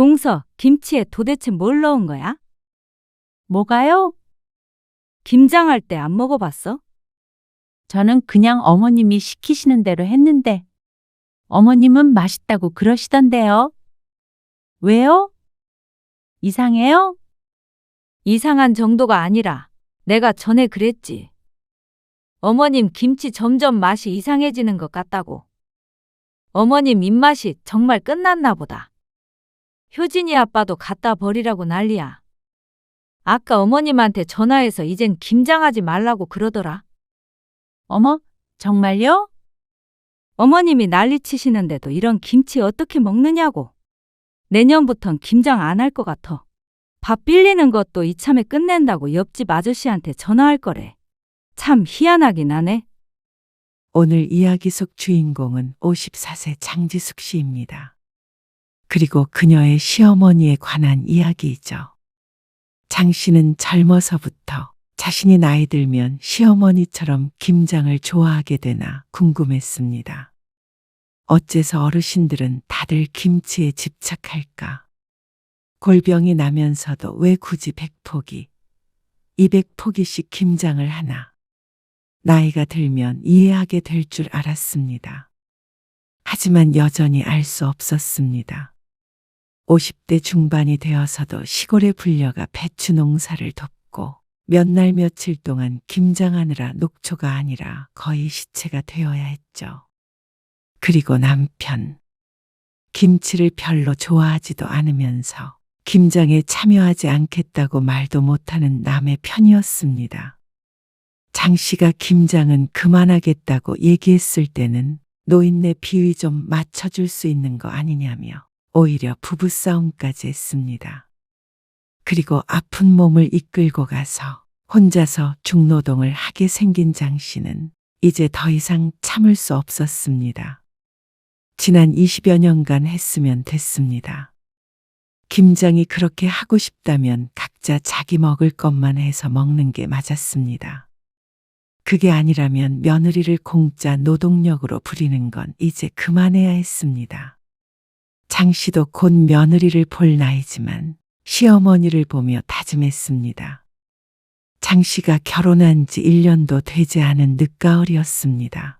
동서, 김치에 도대체 뭘 넣은 거야? 뭐가요? 김장할 때 안 먹어봤어? 저는 그냥 어머님이 시키시는 대로 했는데 어머님은 맛있다고 그러시던데요. 왜요? 이상해요? 이상한 정도가 아니라 내가 전에 그랬지. 어머님 김치 점점 맛이 이상해지는 것 같다고. 어머님 입맛이 정말 끝났나 보다. 효진이 아빠도 갖다 버리라고 난리야. 아까 어머님한테 전화해서 이젠 김장하지 말라고 그러더라. 어머, 정말요? 어머님이 난리치시는데도 이런 김치 어떻게 먹느냐고. 내년부턴 김장 안 할 것 같아. 밥 빌리는 것도 이참에 끝낸다고 옆집 아저씨한테 전화할 거래. 참 희한하긴 하네. 오늘 이야기 속 주인공은 54세 장지숙 씨입니다. 그리고 그녀의 시어머니에 관한 이야기이죠. 장 씨는 젊어서부터 자신이 나이 들면 시어머니처럼 김장을 좋아하게 되나 궁금했습니다. 어째서 어르신들은 다들 김치에 집착할까? 골병이 나면서도 왜 굳이 100포기, 200포기씩 김장을 하나? 나이가 들면 이해하게 될 줄 알았습니다. 하지만 여전히 알 수 없었습니다. 50대 중반이 되어서도 시골에 불려가 배추 농사를 돕고 몇 날 며칠 동안 김장하느라 녹초가 아니라 거의 시체가 되어야 했죠. 그리고 남편. 김치를 별로 좋아하지도 않으면서 김장에 참여하지 않겠다고 말도 못하는 남의 편이었습니다. 장 씨가 김장은 그만하겠다고 얘기했을 때는 노인네 비위 좀 맞춰줄 수 있는 거 아니냐며 오히려 부부싸움까지 했습니다. 그리고 아픈 몸을 이끌고 가서 혼자서 중노동을 하게 생긴 장 씨는 이제 더 이상 참을 수 없었습니다. 지난 20여 년간 했으면 됐습니다. 김장이 그렇게 하고 싶다면 각자 자기 먹을 것만 해서 먹는 게 맞았습니다. 그게 아니라면 며느리를 공짜 노동력으로 부리는 건 이제 그만해야 했습니다. 장 씨도 곧 며느리를 볼 나이지만 시어머니를 보며 다짐했습니다. 장 씨가 결혼한 지 1년도 되지 않은 늦가을이었습니다.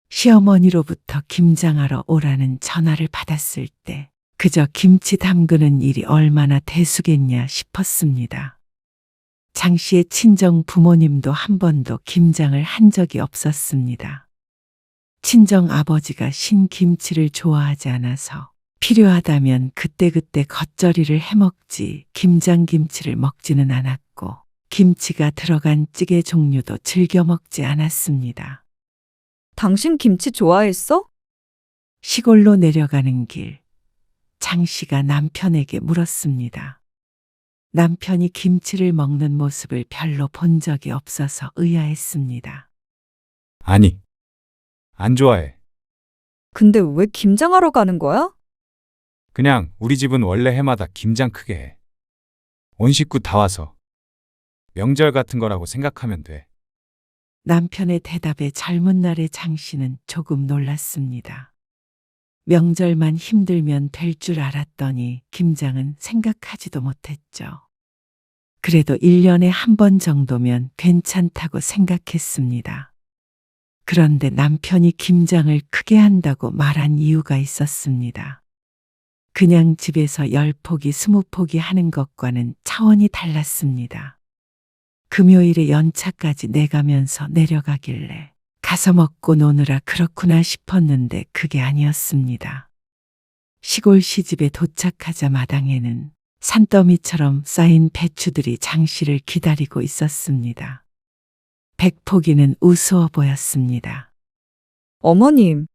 시어머니로부터 김장하러 오라는 전화를 받았을 때 그저 김치 담그는 일이 얼마나 대수겠냐 싶었습니다. 장 씨의 친정 부모님도 한 번도 김장을 한 적이 없었습니다. 친정 아버지가 신김치를 좋아하지 않아서 필요하다면 그때그때 겉절이를 해먹지 김장김치를 먹지는 않았고 김치가 들어간 찌개 종류도 즐겨 먹지 않았습니다. 당신 김치 좋아했어? 시골로 내려가는 길, 장 씨가 남편에게 물었습니다. 남편이 김치를 먹는 모습을 별로 본 적이 없어서 의아했습니다. 아니, 안 좋아해. 근데 왜 김장하러 가는 거야? 그냥 우리 집은 원래 해마다 김장 크게 해. 온 식구 다 와서. 명절 같은 거라고 생각하면 돼. 남편의 대답에 젊은 날의 장 씨는 조금 놀랐습니다. 명절만 힘들면 될 줄 알았더니 김장은 생각하지도 못했죠. 그래도 1년에 한 번 정도면 괜찮다고 생각했습니다. 그런데 남편이 김장을 크게 한다고 말한 이유가 있었습니다. 그냥 집에서 10포기, 20포기 하는 것과는 차원이 달랐습니다. 금요일에 연차까지 내가면서 내려가길래 가서 먹고 노느라 그렇구나 싶었는데 그게 아니었습니다. 시골 시집에 도착하자 마당에는 산더미처럼 쌓인 배추들이 장 씨를 기다리고 있었습니다. 100포기는 우스워 보였습니다. 어머님,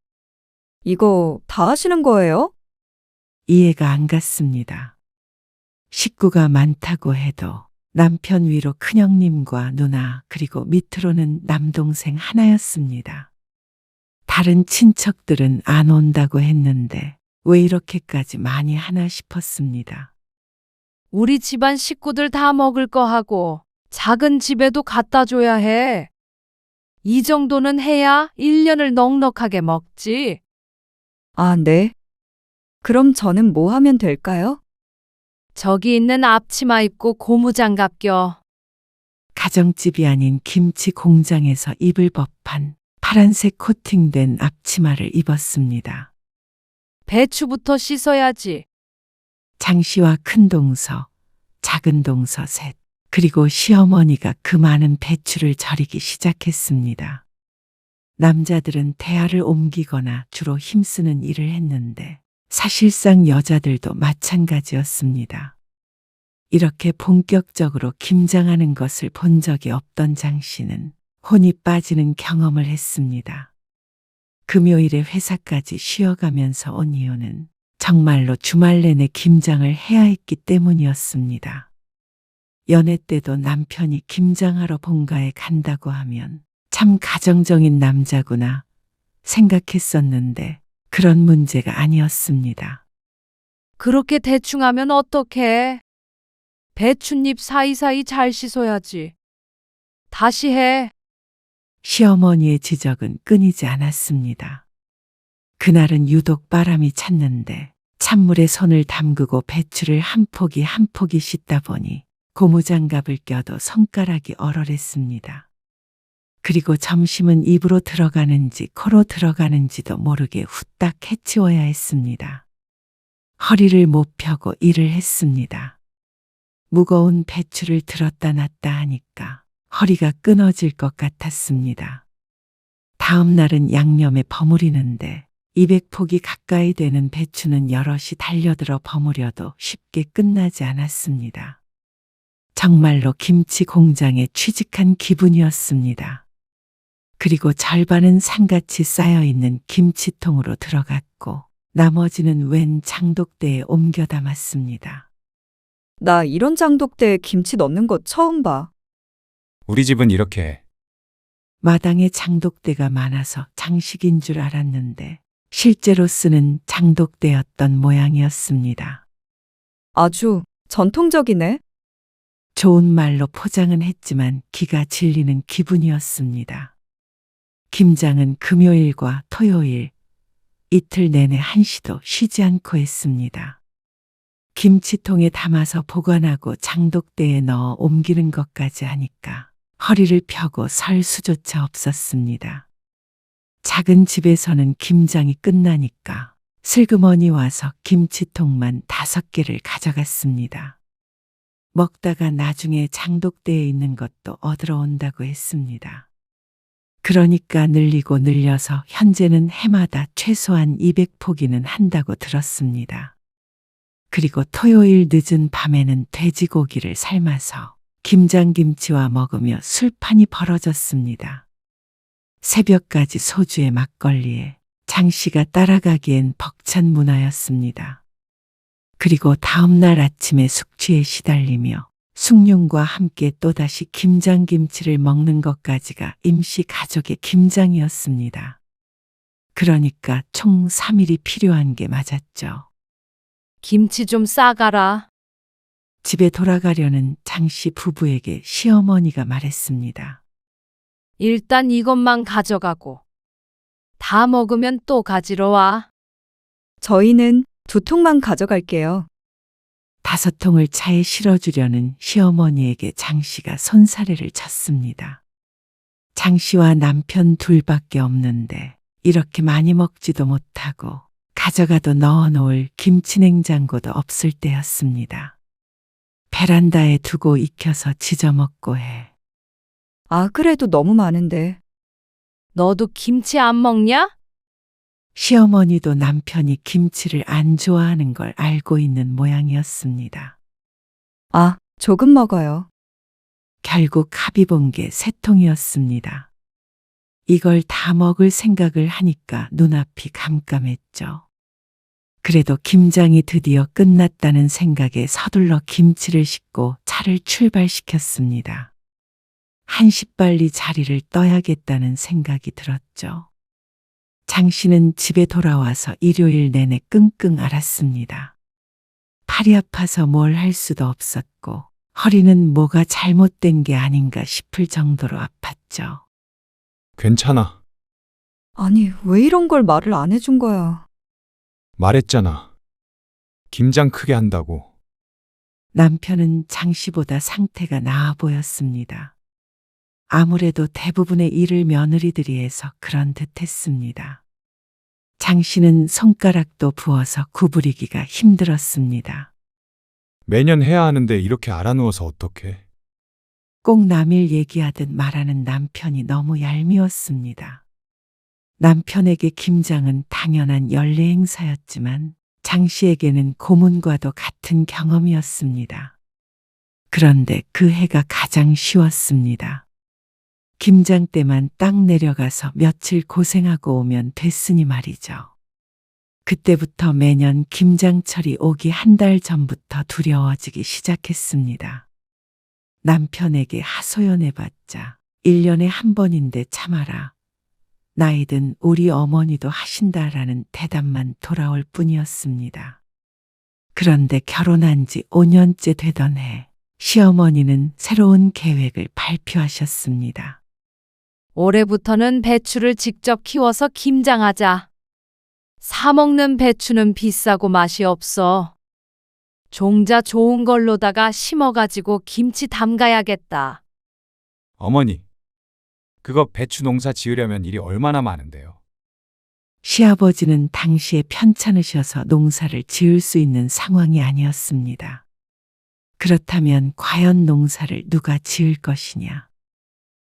이거 다 하시는 거예요? 이해가 안 갔습니다. 식구가 많다고 해도 남편 위로 큰형님과 누나 그리고 밑으로는 남동생 하나였습니다. 다른 친척들은 안 온다고 했는데 왜 이렇게까지 많이 하나 싶었습니다. 우리 집안 식구들 다 먹을 거 하고 작은 집에도 갖다 줘야 해. 이 정도는 해야 1년을 넉넉하게 먹지. 아, 네. 그럼 저는 뭐 하면 될까요? 저기 있는 앞치마 입고 고무장갑 껴. 가정집이 아닌 김치 공장에서 입을 법한 파란색 코팅된 앞치마를 입었습니다. 배추부터 씻어야지. 장 씨와 큰 동서, 작은 동서 셋, 그리고 시어머니가 그 많은 배추를 절이기 시작했습니다. 남자들은 대야를 옮기거나 주로 힘쓰는 일을 했는데 사실상 여자들도 마찬가지였습니다. 이렇게 본격적으로 김장하는 것을 본 적이 없던 장 씨는 혼이 빠지는 경험을 했습니다. 금요일에 회사까지 쉬어가면서 온 이유는 정말로 주말 내내 김장을 해야 했기 때문이었습니다. 연애 때도 남편이 김장하러 본가에 간다고 하면 참 가정적인 남자구나 생각했었는데 그런 문제가 아니었습니다. 그렇게 대충 하면 어떡해? 배춧잎 사이사이 잘 씻어야지. 다시 해. 시어머니의 지적은 끊이지 않았습니다. 그날은 유독 바람이 찼는데 찬물에 손을 담그고 배추를 한 포기 한 포기 씻다 보니 고무장갑을 껴도 손가락이 얼얼했습니다. 그리고 점심은 입으로 들어가는지 코로 들어가는지도 모르게 후딱 해치워야 했습니다. 허리를 못 펴고 일을 했습니다. 무거운 배추를 들었다 놨다 하니까 허리가 끊어질 것 같았습니다. 다음 날은 양념에 버무리는데 200포기 가까이 되는 배추는 여럿이 달려들어 버무려도 쉽게 끝나지 않았습니다. 정말로 김치 공장에 취직한 기분이었습니다. 그리고 절반은 산같이 쌓여있는 김치통으로 들어갔고 나머지는 웬 장독대에 옮겨 담았습니다. 나 이런 장독대에 김치 넣는 거 처음 봐. 우리 집은 이렇게 해. 마당에 장독대가 많아서 장식인 줄 알았는데 실제로 쓰는 장독대였던 모양이었습니다. 아주 전통적이네. 좋은 말로 포장은 했지만 기가 질리는 기분이었습니다. 김장은 금요일과 토요일, 이틀 내내 한시도 쉬지 않고 했습니다. 김치통에 담아서 보관하고 장독대에 넣어 옮기는 것까지 하니까 허리를 펴고 설 수조차 없었습니다. 작은 집에서는 김장이 끝나니까 슬그머니 와서 김치통만 5개를 가져갔습니다. 먹다가 나중에 장독대에 있는 것도 얻으러 온다고 했습니다. 그러니까 늘리고 늘려서 현재는 해마다 최소한 200포기는 한다고 들었습니다. 그리고 토요일 늦은 밤에는 돼지고기를 삶아서 김장김치와 먹으며 술판이 벌어졌습니다. 새벽까지 소주에 막걸리에 장씨가 따라가기엔 벅찬 문화였습니다. 그리고 다음 날 아침에 숙취에 시달리며 숭늉과 함께 또다시 김장김치를 먹는 것까지가 임시 가족의 김장이었습니다. 그러니까 총 3일이 필요한 게 맞았죠. 김치 좀 싸가라. 집에 돌아가려는 장씨 부부에게 시어머니가 말했습니다. 일단 이것만 가져가고. 다 먹으면 또 가지러 와. 저희는 2통만 가져갈게요. 5통을 차에 실어주려는 시어머니에게 장씨가 손사래를 쳤습니다. 장씨와 남편 둘밖에 없는데 이렇게 많이 먹지도 못하고 가져가도 넣어놓을 김치냉장고도 없을 때였습니다. 베란다에 두고 익혀서 지져먹고 해. 아, 그래도 너무 많은데. 너도 김치 안 먹냐? 시어머니도 남편이 김치를 안 좋아하는 걸 알고 있는 모양이었습니다. 아, 조금 먹어요. 결국 합의 본 게 3통이었습니다. 이걸 다 먹을 생각을 하니까 눈앞이 깜깜했죠. 그래도 김장이 드디어 끝났다는 생각에 서둘러 김치를 싣고 차를 출발시켰습니다. 한시빨리 자리를 떠야겠다는 생각이 들었죠. 장씨는 집에 돌아와서 일요일 내내 끙끙 앓았습니다. 팔이 아파서 뭘 할 수도 없었고 허리는 뭐가 잘못된 게 아닌가 싶을 정도로 아팠죠. 괜찮아. 아니, 왜 이런 걸 말을 안 해준 거야? 말했잖아. 김장 크게 한다고. 남편은 장 씨보다 상태가 나아 보였습니다. 아무래도 대부분의 일을 며느리들이 해서 그런 듯 했습니다. 장 씨는 손가락도 부어서 구부리기가 힘들었습니다. 매년 해야 하는데 이렇게 알아누워서 어떡해. 꼭 남일 얘기하듯 말하는 남편이 너무 얄미웠습니다. 남편에게 김장은 당연한 연례 행사였지만 장 씨에게는 고문과도 같은 경험이었습니다. 그런데 그 해가 가장 쉬웠습니다. 김장 때만 딱 내려가서 며칠 고생하고 오면 됐으니 말이죠. 그때부터 매년 김장철이 오기 한 달 전부터 두려워지기 시작했습니다. 남편에게 하소연해봤자 1년에 한 번인데 참아라. 나이든 우리 어머니도 하신다라는 대답만 돌아올 뿐이었습니다. 그런데 결혼한 지 5년째 되던 해, 시어머니는 새로운 계획을 발표하셨습니다. 올해부터는 배추를 직접 키워서 김장하자. 사 먹는 배추는 비싸고 맛이 없어. 종자 좋은 걸로다가 심어가지고 김치 담가야겠다. 어머니, 그거 배추 농사 지으려면 일이 얼마나 많은데요. 시아버지는 당시에 편찮으셔서 농사를 지을 수 있는 상황이 아니었습니다. 그렇다면 과연 농사를 누가 지을 것이냐?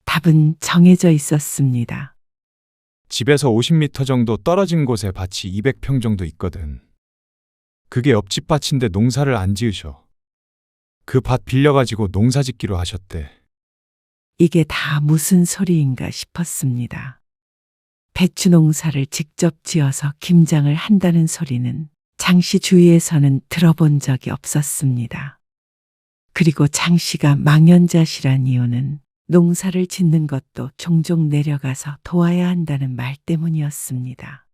답은 정해져 있었습니다. 집에서 50m 정도 떨어진 곳에 밭이 200평 정도 있거든. 그게 옆집 밭인데 농사를 안 지으셔. 그 밭 빌려가지고 농사 짓기로 하셨대. 이게 다 무슨 소리인가 싶었습니다. 배추 농사를 직접 지어서 김장을 한다는 소리는 장씨 주위에서는 들어본 적이 없었습니다. 그리고 장씨가 망연자실한 이유는 농사를 짓는 것도 종종 내려가서 도와야 한다는 말 때문이었습니다.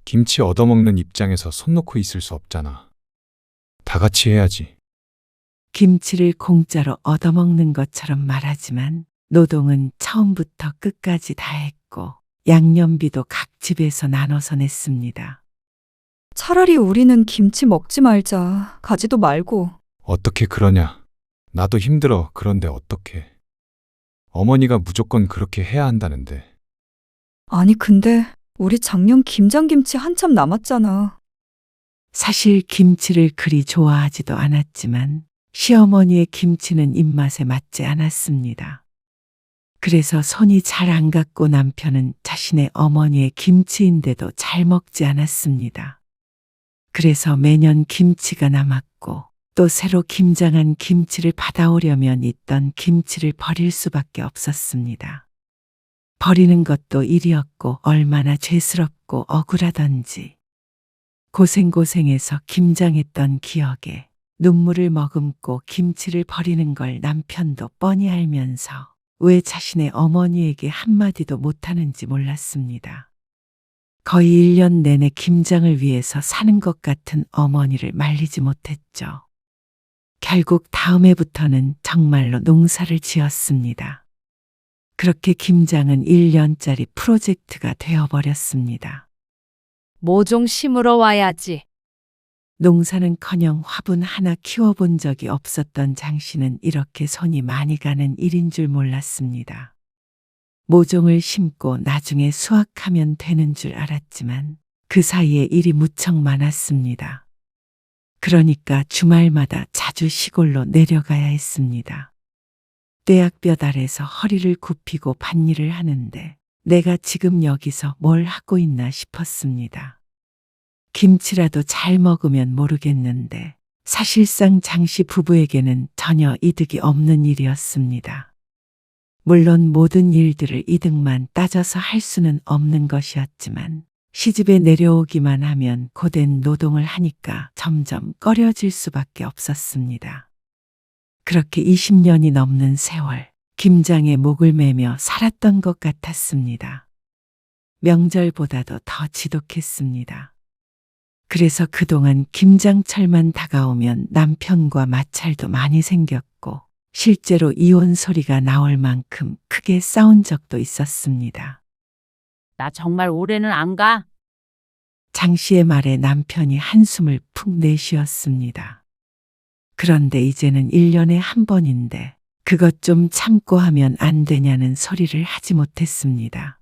김치 얻어먹는 입장에서 손 놓고 있을 수 없잖아. 다 같이 해야지. 김치를 공짜로 얻어먹는 것처럼 말하지만 노동은 처음부터 끝까지 다 했고 양념비도 각 집에서 나눠서 냈습니다. 차라리 우리는 김치 먹지 말자. 가지도 말고. 어떻게 그러냐. 나도 힘들어. 그런데 어떡해. 어머니가 무조건 그렇게 해야 한다는데. 아니 근데 우리 작년 김장김치 한참 남았잖아. 사실 김치를 그리 좋아하지도 않았지만 시어머니의 김치는 입맛에 맞지 않았습니다. 그래서 손이 잘 안 갔고 남편은 자신의 어머니의 김치인데도 잘 먹지 않았습니다. 그래서 매년 김치가 남았고 또 새로 김장한 김치를 받아오려면 있던 김치를 버릴 수밖에 없었습니다. 버리는 것도 일이었고 얼마나 죄스럽고 억울하던지. 고생고생해서 김장했던 기억에 눈물을 머금고 김치를 버리는 걸 남편도 뻔히 알면서 왜 자신의 어머니에게 한마디도 못하는지 몰랐습니다. 거의 1년 내내 김장을 위해서 사는 것 같은 어머니를 말리지 못했죠. 결국 다음 해부터는 정말로 농사를 지었습니다. 그렇게 김장은 1년짜리 프로젝트가 되어버렸습니다. 모종 심으러 와야지. 농사는커녕 화분 하나 키워본 적이 없었던 장 씨는 이렇게 손이 많이 가는 일인 줄 몰랐습니다. 모종을 심고 나중에 수확하면 되는 줄 알았지만 그 사이에 일이 무척 많았습니다. 그러니까 주말마다 자주 시골로 내려가야 했습니다. 떼약볕 아래서 허리를 굽히고 밭일을 하는데 내가 지금 여기서 뭘 하고 있나 싶었습니다. 김치라도 잘 먹으면 모르겠는데 사실상 장씨 부부에게는 전혀 이득이 없는 일이었습니다. 물론 모든 일들을 이득만 따져서 할 수는 없는 것이었지만 시집에 내려오기만 하면 고된 노동을 하니까 점점 꺼려질 수밖에 없었습니다. 그렇게 20년이 넘는 세월, 김장에 목을 매며 살았던 것 같았습니다. 명절보다도 더 지독했습니다. 그래서 그동안 김장철만 다가오면 남편과 마찰도 많이 생겼고 실제로 이혼 소리가 나올 만큼 크게 싸운 적도 있었습니다. 나 정말 올해는 안 가. 장 씨의 말에 남편이 한숨을 푹 내쉬었습니다. 그런데 이제는 1년에 한 번인데 그것 좀 참고 하면 안 되냐는 소리를 하지 못했습니다.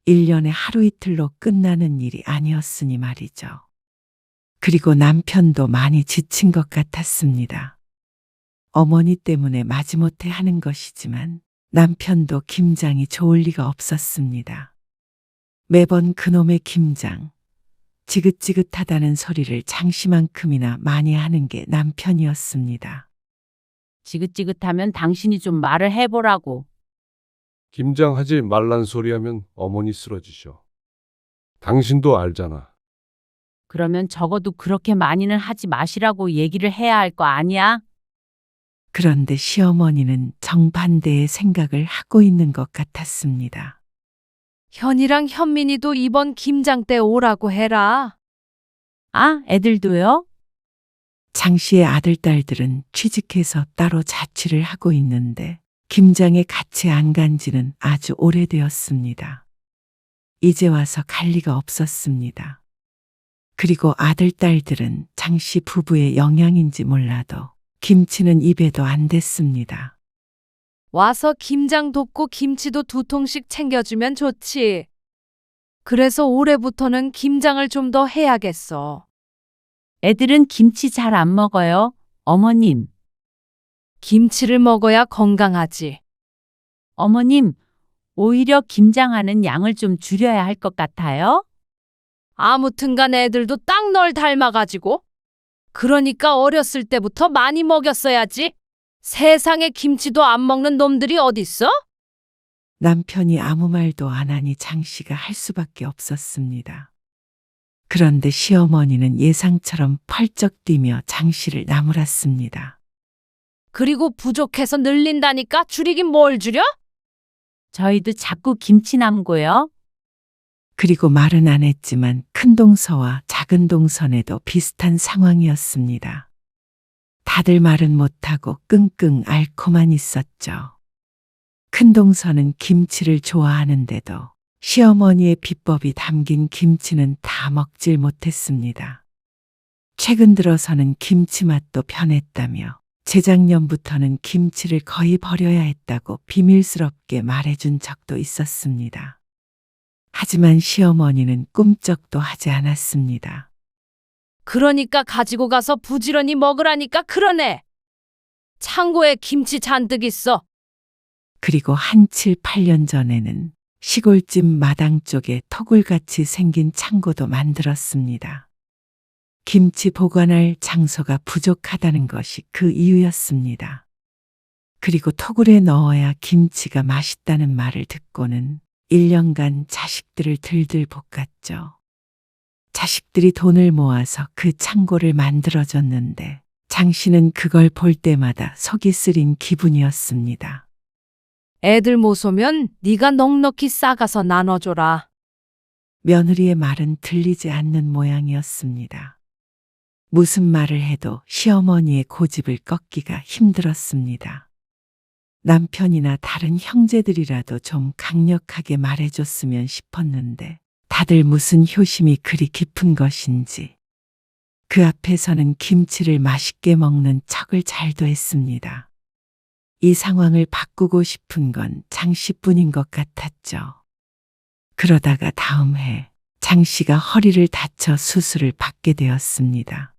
1년에 하루 이틀로 끝나는 일이 아니었으니 말이죠. 그리고 남편도 많이 지친 것 같았습니다. 어머니 때문에 마지못해 하는 것이지만 남편도 김장이 좋을 리가 없었습니다. 매번 그놈의 김장, 지긋지긋하다는 소리를 장씨만큼이나 많이 하는 게 남편이었습니다. 지긋지긋하면 당신이 좀 말을 해보라고. 김장하지 말란 소리 하면 어머니 쓰러지셔. 당신도 알잖아. 그러면 적어도 그렇게 많이는 하지 마시라고 얘기를 해야 할 거 아니야? 그런데 시어머니는 정반대의 생각을 하고 있는 것 같았습니다. 현이랑 현민이도 이번 김장 때 오라고 해라. 아, 애들도요? 장 씨의 아들, 딸들은 취직해서 따로 자취를 하고 있는데 김장에 같이 안 간 지는 아주 오래되었습니다. 이제 와서 갈 리가 없었습니다. 그리고 아들, 딸들은 장 씨 부부의 영향인지 몰라도 김치는 입에도 안 댔습니다. 와서 김장 돕고 김치도 2통씩 챙겨주면 좋지. 그래서 올해부터는 김장을 좀 더 해야겠어. 애들은 김치 잘 안 먹어요, 어머님. 김치를 먹어야 건강하지. 어머님, 오히려 김장하는 양을 좀 줄여야 할 것 같아요? 아무튼간 애들도 딱 널 닮아가지고. 그러니까 어렸을 때부터 많이 먹였어야지. 세상에 김치도 안 먹는 놈들이 어딨어? 남편이 아무 말도 안 하니 장 씨가 할 수밖에 없었습니다. 그런데 시어머니는 예상처럼 펄쩍 뛰며 장 씨를 나무랐습니다. 그리고 부족해서 늘린다니까 줄이긴 뭘 줄여? 저희도 자꾸 김치 남고요. 그리고 말은 안 했지만 큰 동서와 작은 동선에도 비슷한 상황이었습니다. 다들 말은 못하고 끙끙 앓고만 있었죠. 큰 동서는 김치를 좋아하는데도 시어머니의 비법이 담긴 김치는 다 먹질 못했습니다. 최근 들어서는 김치 맛도 변했다며 재작년부터는 김치를 거의 버려야 했다고 비밀스럽게 말해준 적도 있었습니다. 하지만 시어머니는 꿈쩍도 하지 않았습니다. 그러니까 가지고 가서 부지런히 먹으라니까 그러네. 창고에 김치 잔뜩 있어. 그리고 한 7, 8년 전에는 시골집 마당 쪽에 토굴같이 생긴 창고도 만들었습니다. 김치 보관할 장소가 부족하다는 것이 그 이유였습니다. 그리고 토굴에 넣어야 김치가 맛있다는 말을 듣고는 1년간 자식들을 들들 볶았죠. 자식들이 돈을 모아서 그 창고를 만들어줬는데 장 씨는 그걸 볼 때마다 속이 쓰린 기분이었습니다. 애들 못 오면 네가 넉넉히 싸가서 나눠줘라. 며느리의 말은 들리지 않는 모양이었습니다. 무슨 말을 해도 시어머니의 고집을 꺾기가 힘들었습니다. 남편이나 다른 형제들이라도 좀 강력하게 말해줬으면 싶었는데 다들 무슨 효심이 그리 깊은 것인지 그 앞에서는 김치를 맛있게 먹는 척을 잘도 했습니다. 이 상황을 바꾸고 싶은 건 장 씨뿐인 것 같았죠. 그러다가 다음 해 장 씨가 허리를 다쳐 수술을 받게 되었습니다.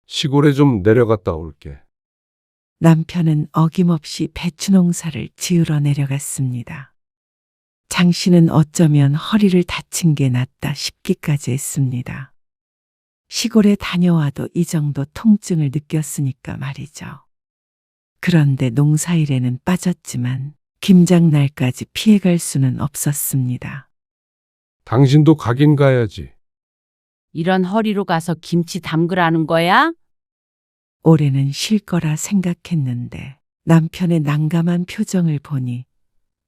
시골에 좀 내려갔다 올게. 남편은 어김없이 배추 농사를 지으러 내려갔습니다. 장 씨는 어쩌면 허리를 다친 게 낫다 싶기까지 했습니다. 시골에 다녀와도 이 정도 통증을 느꼈으니까 말이죠. 그런데 농사일에는 빠졌지만 김장날까지 피해갈 수는 없었습니다. 당신도 가긴 가야지. 이런 허리로 가서 김치 담그라는 거야? 올해는 쉴 거라 생각했는데 남편의 난감한 표정을 보니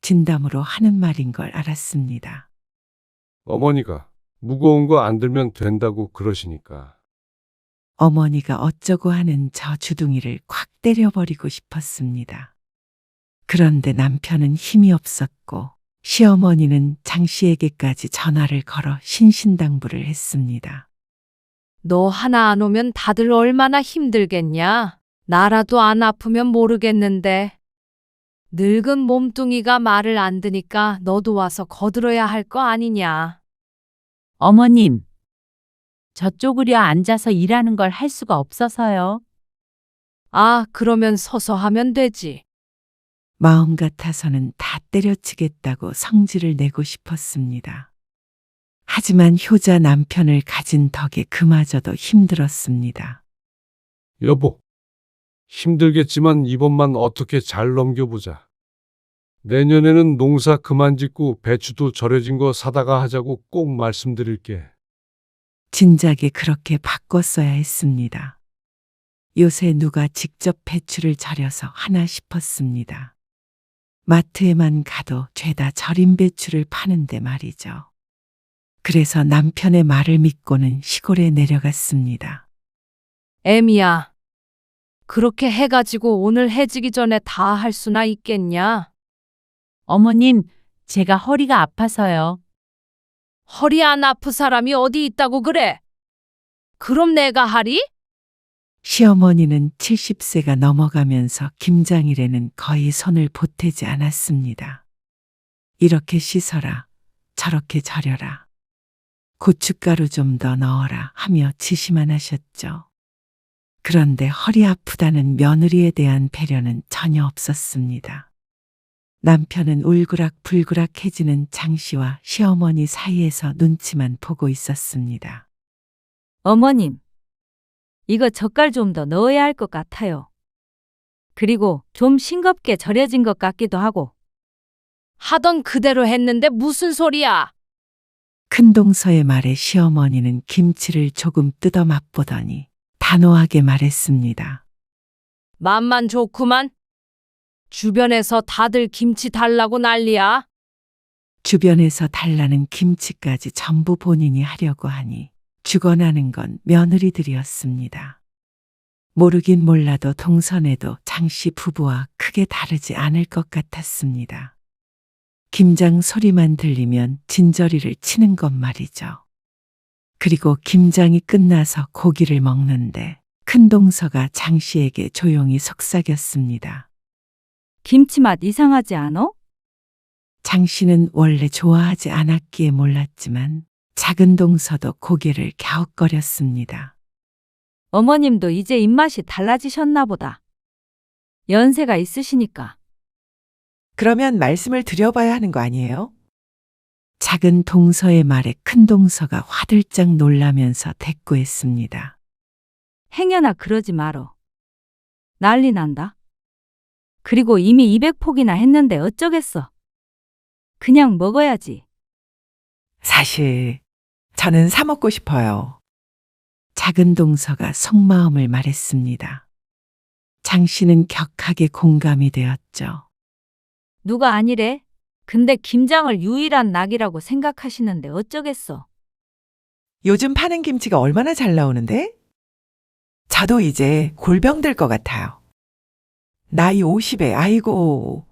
진담으로 하는 말인 걸 알았습니다. 어머니가 무거운 거 안 들면 된다고 그러시니까. 어머니가 어쩌고 하는 저 주둥이를 콱 때려버리고 싶었습니다. 그런데 남편은 힘이 없었고 시어머니는 장 씨에게까지 전화를 걸어 신신당부를 했습니다. 너 하나 안 오면 다들 얼마나 힘들겠냐? 나라도 안 아프면 모르겠는데. 늙은 몸뚱이가 말을 안 듣니까 너도 와서 거들어야 할 거 아니냐? 어머님, 저 쪼그려 앉아서 일하는 걸 할 수가 없어서요. 아, 그러면 서서 하면 되지. 마음 같아서는 다 때려치겠다고 성질을 내고 싶었습니다. 하지만 효자 남편을 가진 덕에 그마저도 힘들었습니다. 여보, 힘들겠지만 이번만 어떻게 잘 넘겨보자. 내년에는 농사 그만 짓고 배추도 절여진 거 사다가 하자고 꼭 말씀드릴게. 진작에 그렇게 바꿨어야 했습니다. 요새 누가 직접 배추를 절여서 하나 싶었습니다. 마트에만 가도 죄다 절인 배추를 파는데 말이죠. 그래서 남편의 말을 믿고는 시골에 내려갔습니다. 애미야, 그렇게 해가지고 오늘 해지기 전에 다 할 수나 있겠냐? 어머님, 제가 허리가 아파서요. 허리 안 아픈 사람이 어디 있다고 그래? 그럼 내가 하리? 시어머니는 70세가 넘어가면서 김장일에는 거의 손을 보태지 않았습니다. 이렇게 씻어라, 저렇게 절여라, 고춧가루 좀 더 넣어라 하며 지시만 하셨죠. 그런데 허리 아프다는 며느리에 대한 배려는 전혀 없었습니다. 남편은 울그락불그락해지는 장 씨와 시어머니 사이에서 눈치만 보고 있었습니다. 어머님, 이거 젓갈 좀 더 넣어야 할 것 같아요. 그리고 좀 싱겁게 절여진 것 같기도 하고. 하던 그대로 했는데 무슨 소리야? 큰동서의 말에 시어머니는 김치를 조금 뜯어 맛보더니 단호하게 말했습니다. 맘만 좋구만. 주변에서 다들 김치 달라고 난리야. 주변에서 달라는 김치까지 전부 본인이 하려고 하니 죽어나는 건 며느리들이었습니다. 모르긴 몰라도 동선에도 장씨 부부와 크게 다르지 않을 것 같았습니다. 김장 소리만 들리면 진저리를 치는 것 말이죠. 그리고 김장이 끝나서 고기를 먹는데 큰동서가 장씨에게 조용히 속삭였습니다. 김치 맛 이상하지 않어? 장씨는 원래 좋아하지 않았기에 몰랐지만 작은 동서도 고개를 갸웃거렸습니다. 어머님도 이제 입맛이 달라지셨나 보다. 연세가 있으시니까. 그러면 말씀을 드려봐야 하는 거 아니에요? 작은 동서의 말에 큰 동서가 화들짝 놀라면서 대꾸했습니다. 행여나 그러지 말어. 난리 난다. 그리고 이미 200폭이나 했는데 어쩌겠어. 그냥 먹어야지. 사실 저는 사 먹고 싶어요. 작은 동서가 속마음을 말했습니다. 장 씨는 격하게 공감이 되었죠. 누가 아니래? 근데 김장을 유일한 낙이라고 생각하시는데 어쩌겠어. 요즘 파는 김치가 얼마나 잘 나오는데? 저도 이제 골병 들 것 같아요. 나이 50에 아이고.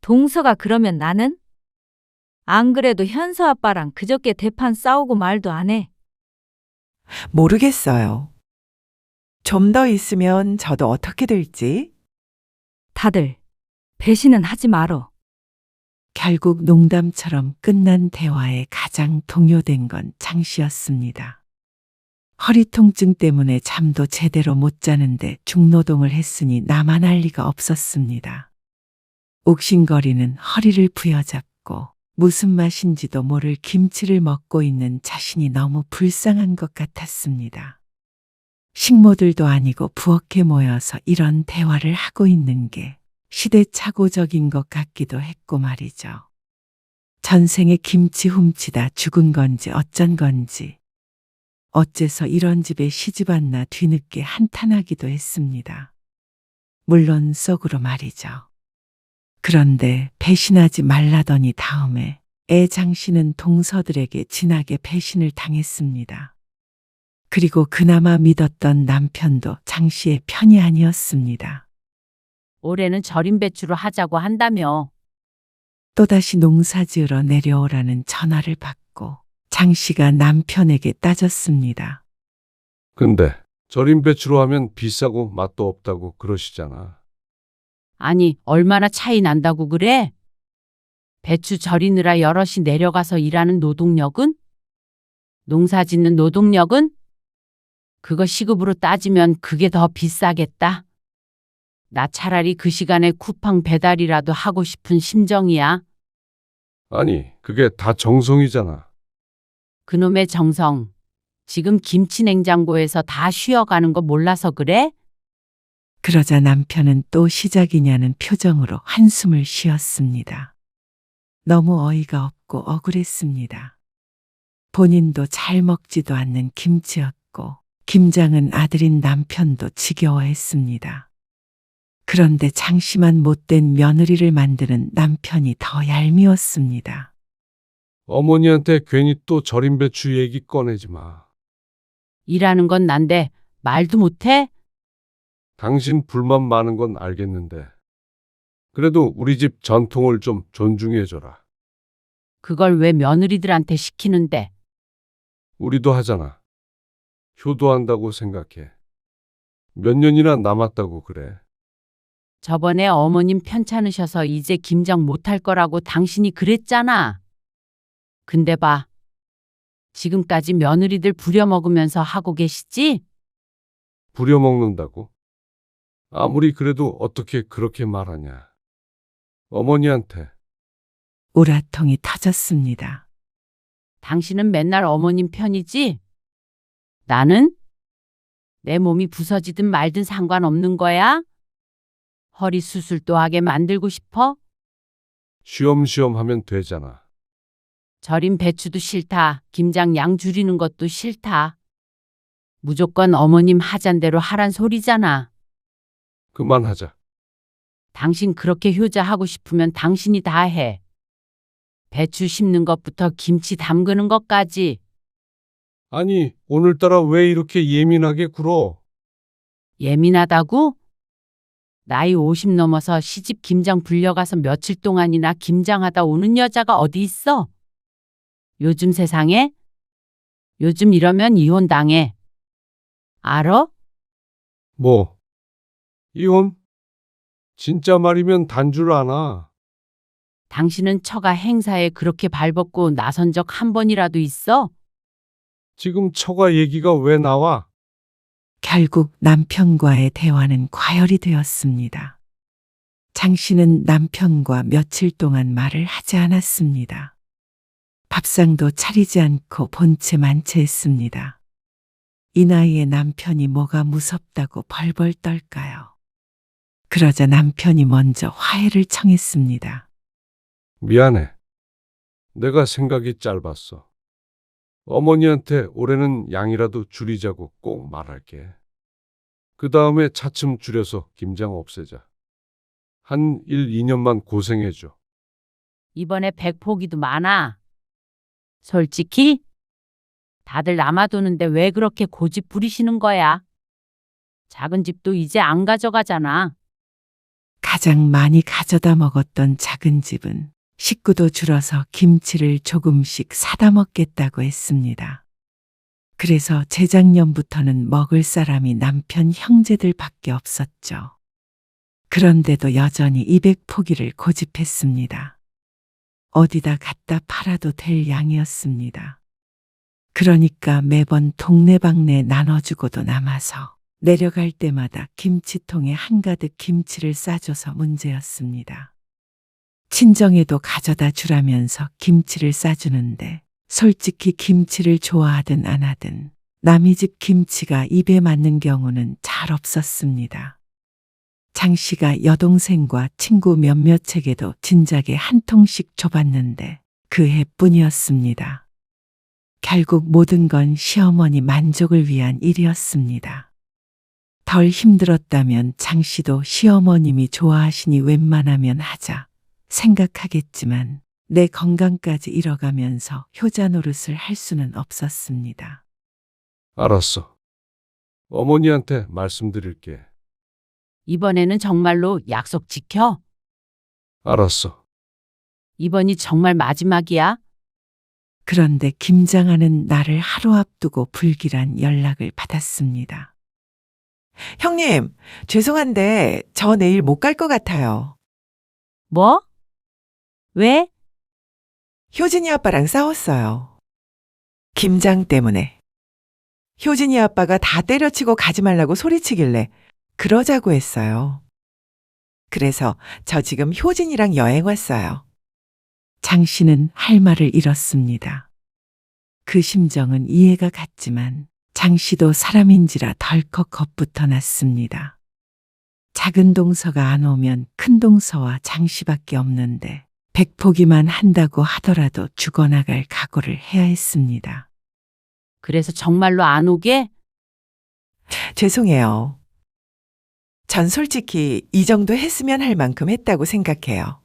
동서가 그러면 나는? 안 그래도 현서 아빠랑 그저께 대판 싸우고 말도 안 해. 모르겠어요. 좀 더 있으면 저도 어떻게 될지. 다들 배신은 하지 말어. 결국 농담처럼 끝난 대화에 가장 동요된 건 장 씨였습니다. 허리 통증 때문에 잠도 제대로 못 자는데 중노동을 했으니 나만 할 리가 없었습니다. 옥신거리는 허리를 부여잡고 무슨 맛인지도 모를 김치를 먹고 있는 자신이 너무 불쌍한 것 같았습니다. 식모들도 아니고 부엌에 모여서 이런 대화를 하고 있는 게 시대착오적인 것 같기도 했고 말이죠. 전생에 김치 훔치다 죽은 건지 어쩐 건지 어째서 이런 집에 시집 왔나 뒤늦게 한탄하기도 했습니다. 물론 속으로 말이죠. 그런데 배신하지 말라더니 다음에 애 장씨는 동서들에게 진하게 배신을 당했습니다. 그리고 그나마 믿었던 남편도 장씨의 편이 아니었습니다. 올해는 절임 배추로 하자고 한다며. 또다시 농사 지으러 내려오라는 전화를 받고 장 씨가 남편에게 따졌습니다. 근데 절임 배추로 하면 비싸고 맛도 없다고 그러시잖아. 아니, 얼마나 차이 난다고 그래? 배추 절이느라 여럿이 내려가서 일하는 노동력은? 농사 짓는 노동력은? 그거 시급으로 따지면 그게 더 비싸겠다. 나 차라리 그 시간에 쿠팡 배달이라도 하고 싶은 심정이야. 아니, 그게 다 정성이잖아. 그놈의 정성. 지금 김치 냉장고에서 다 쉬어가는 거 몰라서 그래? 그러자 남편은 또 시작이냐는 표정으로 한숨을 쉬었습니다. 너무 어이가 없고 억울했습니다. 본인도 잘 먹지도 않는 김치였고 김장은 아들인 남편도 지겨워했습니다. 그런데 장심한 못된 며느리를 만드는 남편이 더 얄미웠습니다. 어머니한테 괜히 또 절임 배추 얘기 꺼내지 마. 일하는 건 난데 말도 못해? 당신 불만 많은 건 알겠는데. 그래도 우리 집 전통을 좀 존중해줘라. 그걸 왜 며느리들한테 시키는데? 우리도 하잖아. 효도한다고 생각해. 몇 년이나 남았다고 그래. 저번에 어머님 편찮으셔서 이제 김장 못할 거라고 당신이 그랬잖아. 근데 봐. 지금까지 며느리들 부려먹으면서 하고 계시지? 부려먹는다고? 아무리 그래도 어떻게 그렇게 말하냐. 어머니한테. 우라통이 터졌습니다. 당신은 맨날 어머님 편이지? 나는? 내 몸이 부서지든 말든 상관없는 거야? 허리 수술도 하게 만들고 싶어? 쉬엄쉬엄 하면 되잖아. 절인 배추도 싫다. 김장 양 줄이는 것도 싫다. 무조건 어머님 하잔대로 하란 소리잖아. 그만하자. 당신 그렇게 효자하고 싶으면 당신이 다 해. 배추 심는 것부터 김치 담그는 것까지. 아니, 오늘따라 왜 이렇게 예민하게 굴어? 예민하다고? 나이 50 넘어서 시집 김장 불려가서 며칠 동안이나 김장하다 오는 여자가 어디 있어? 요즘 세상에? 요즘 이러면 이혼당해. 알아? 뭐? 이혼? 진짜 말이면 단 줄 아나. 당신은 처가 행사에 그렇게 발벗고 나선 적 한 번이라도 있어? 지금 처가 얘기가 왜 나와? 결국 남편과의 대화는 과열이 되었습니다. 장 씨는 남편과 며칠 동안 말을 하지 않았습니다. 밥상도 차리지 않고 본체 만체했습니다. 이 나이에 남편이 뭐가 무섭다고 벌벌 떨까요? 그러자 남편이 먼저 화해를 청했습니다. 미안해. 내가 생각이 짧았어. 어머니한테 올해는 양이라도 줄이자고 꼭 말할게. 그 다음에 차츰 줄여서 김장 없애자. 한 1, 2년만 고생해줘. 이번에 백포기도 많아. 솔직히 다들 남아도는데 왜 그렇게 고집 부리시는 거야? 작은 집도 이제 안 가져가잖아. 가장 많이 가져다 먹었던 작은 집은 식구도 줄어서 김치를 조금씩 사다 먹겠다고 했습니다. 그래서 재작년부터는 먹을 사람이 남편 형제들밖에 없었죠. 그런데도 여전히 200포기를 고집했습니다. 어디다 갖다 팔아도 될 양이었습니다. 그러니까 매번 동네방네 나눠주고도 남아서 내려갈 때마다 김치통에 한가득 김치를 싸줘서 문제였습니다. 친정에도 가져다 주라면서 김치를 싸주는데 솔직히 김치를 좋아하든 안 하든 남의 집 김치가 입에 맞는 경우는 잘 없었습니다. 장 씨가 여동생과 친구 몇몇에게도 진작에 한 통씩 줘봤는데 그 해뿐이었습니다. 결국 모든 건 시어머니 만족을 위한 일이었습니다. 덜 힘들었다면 장 씨도 시어머님이 좋아하시니 웬만하면 하자 생각하겠지만 내 건강까지 잃어가면서 효자 노릇을 할 수는 없었습니다. 알았어. 어머니한테 말씀드릴게. 이번에는 정말로 약속 지켜? 알았어. 이번이 정말 마지막이야? 그런데 김장하는 날을 하루 앞두고 불길한 연락을 받았습니다. 형님, 죄송한데 저 내일 못 갈 것 같아요. 뭐? 왜? 효진이 아빠랑 싸웠어요. 김장 때문에. 효진이 아빠가 다 때려치고 가지 말라고 소리치길래 그러자고 했어요. 그래서 저 지금 효진이랑 여행 왔어요. 장 씨는 할 말을 잃었습니다. 그 심정은 이해가 갔지만 장 씨도 사람인지라 덜컥 겁부터 났습니다. 작은 동서가 안 오면 큰 동서와 장 씨밖에 없는데 백포기만 한다고 하더라도 죽어나갈 각오를 해야 했습니다. 그래서 정말로 안 오게? 죄송해요. 전 솔직히 이 정도 했으면 할 만큼 했다고 생각해요.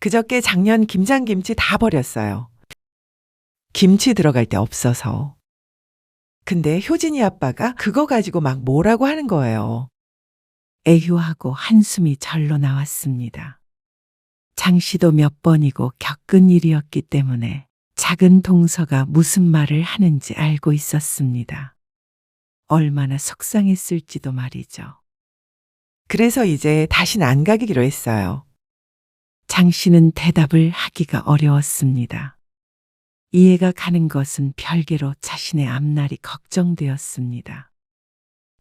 그저께 작년 김장김치 다 버렸어요. 김치 들어갈 데 없어서. 근데 효진이 아빠가 그거 가지고 막 뭐라고 하는 거예요. 애휴하고 한숨이 절로 나왔습니다. 장 씨도 몇 번이고 겪은 일이었기 때문에 작은 동서가 무슨 말을 하는지 알고 있었습니다. 얼마나 속상했을지도 말이죠. 그래서 이제 다신 안 가기로 했어요. 장 씨는 대답을 하기가 어려웠습니다. 이해가 가는 것은 별개로 자신의 앞날이 걱정되었습니다.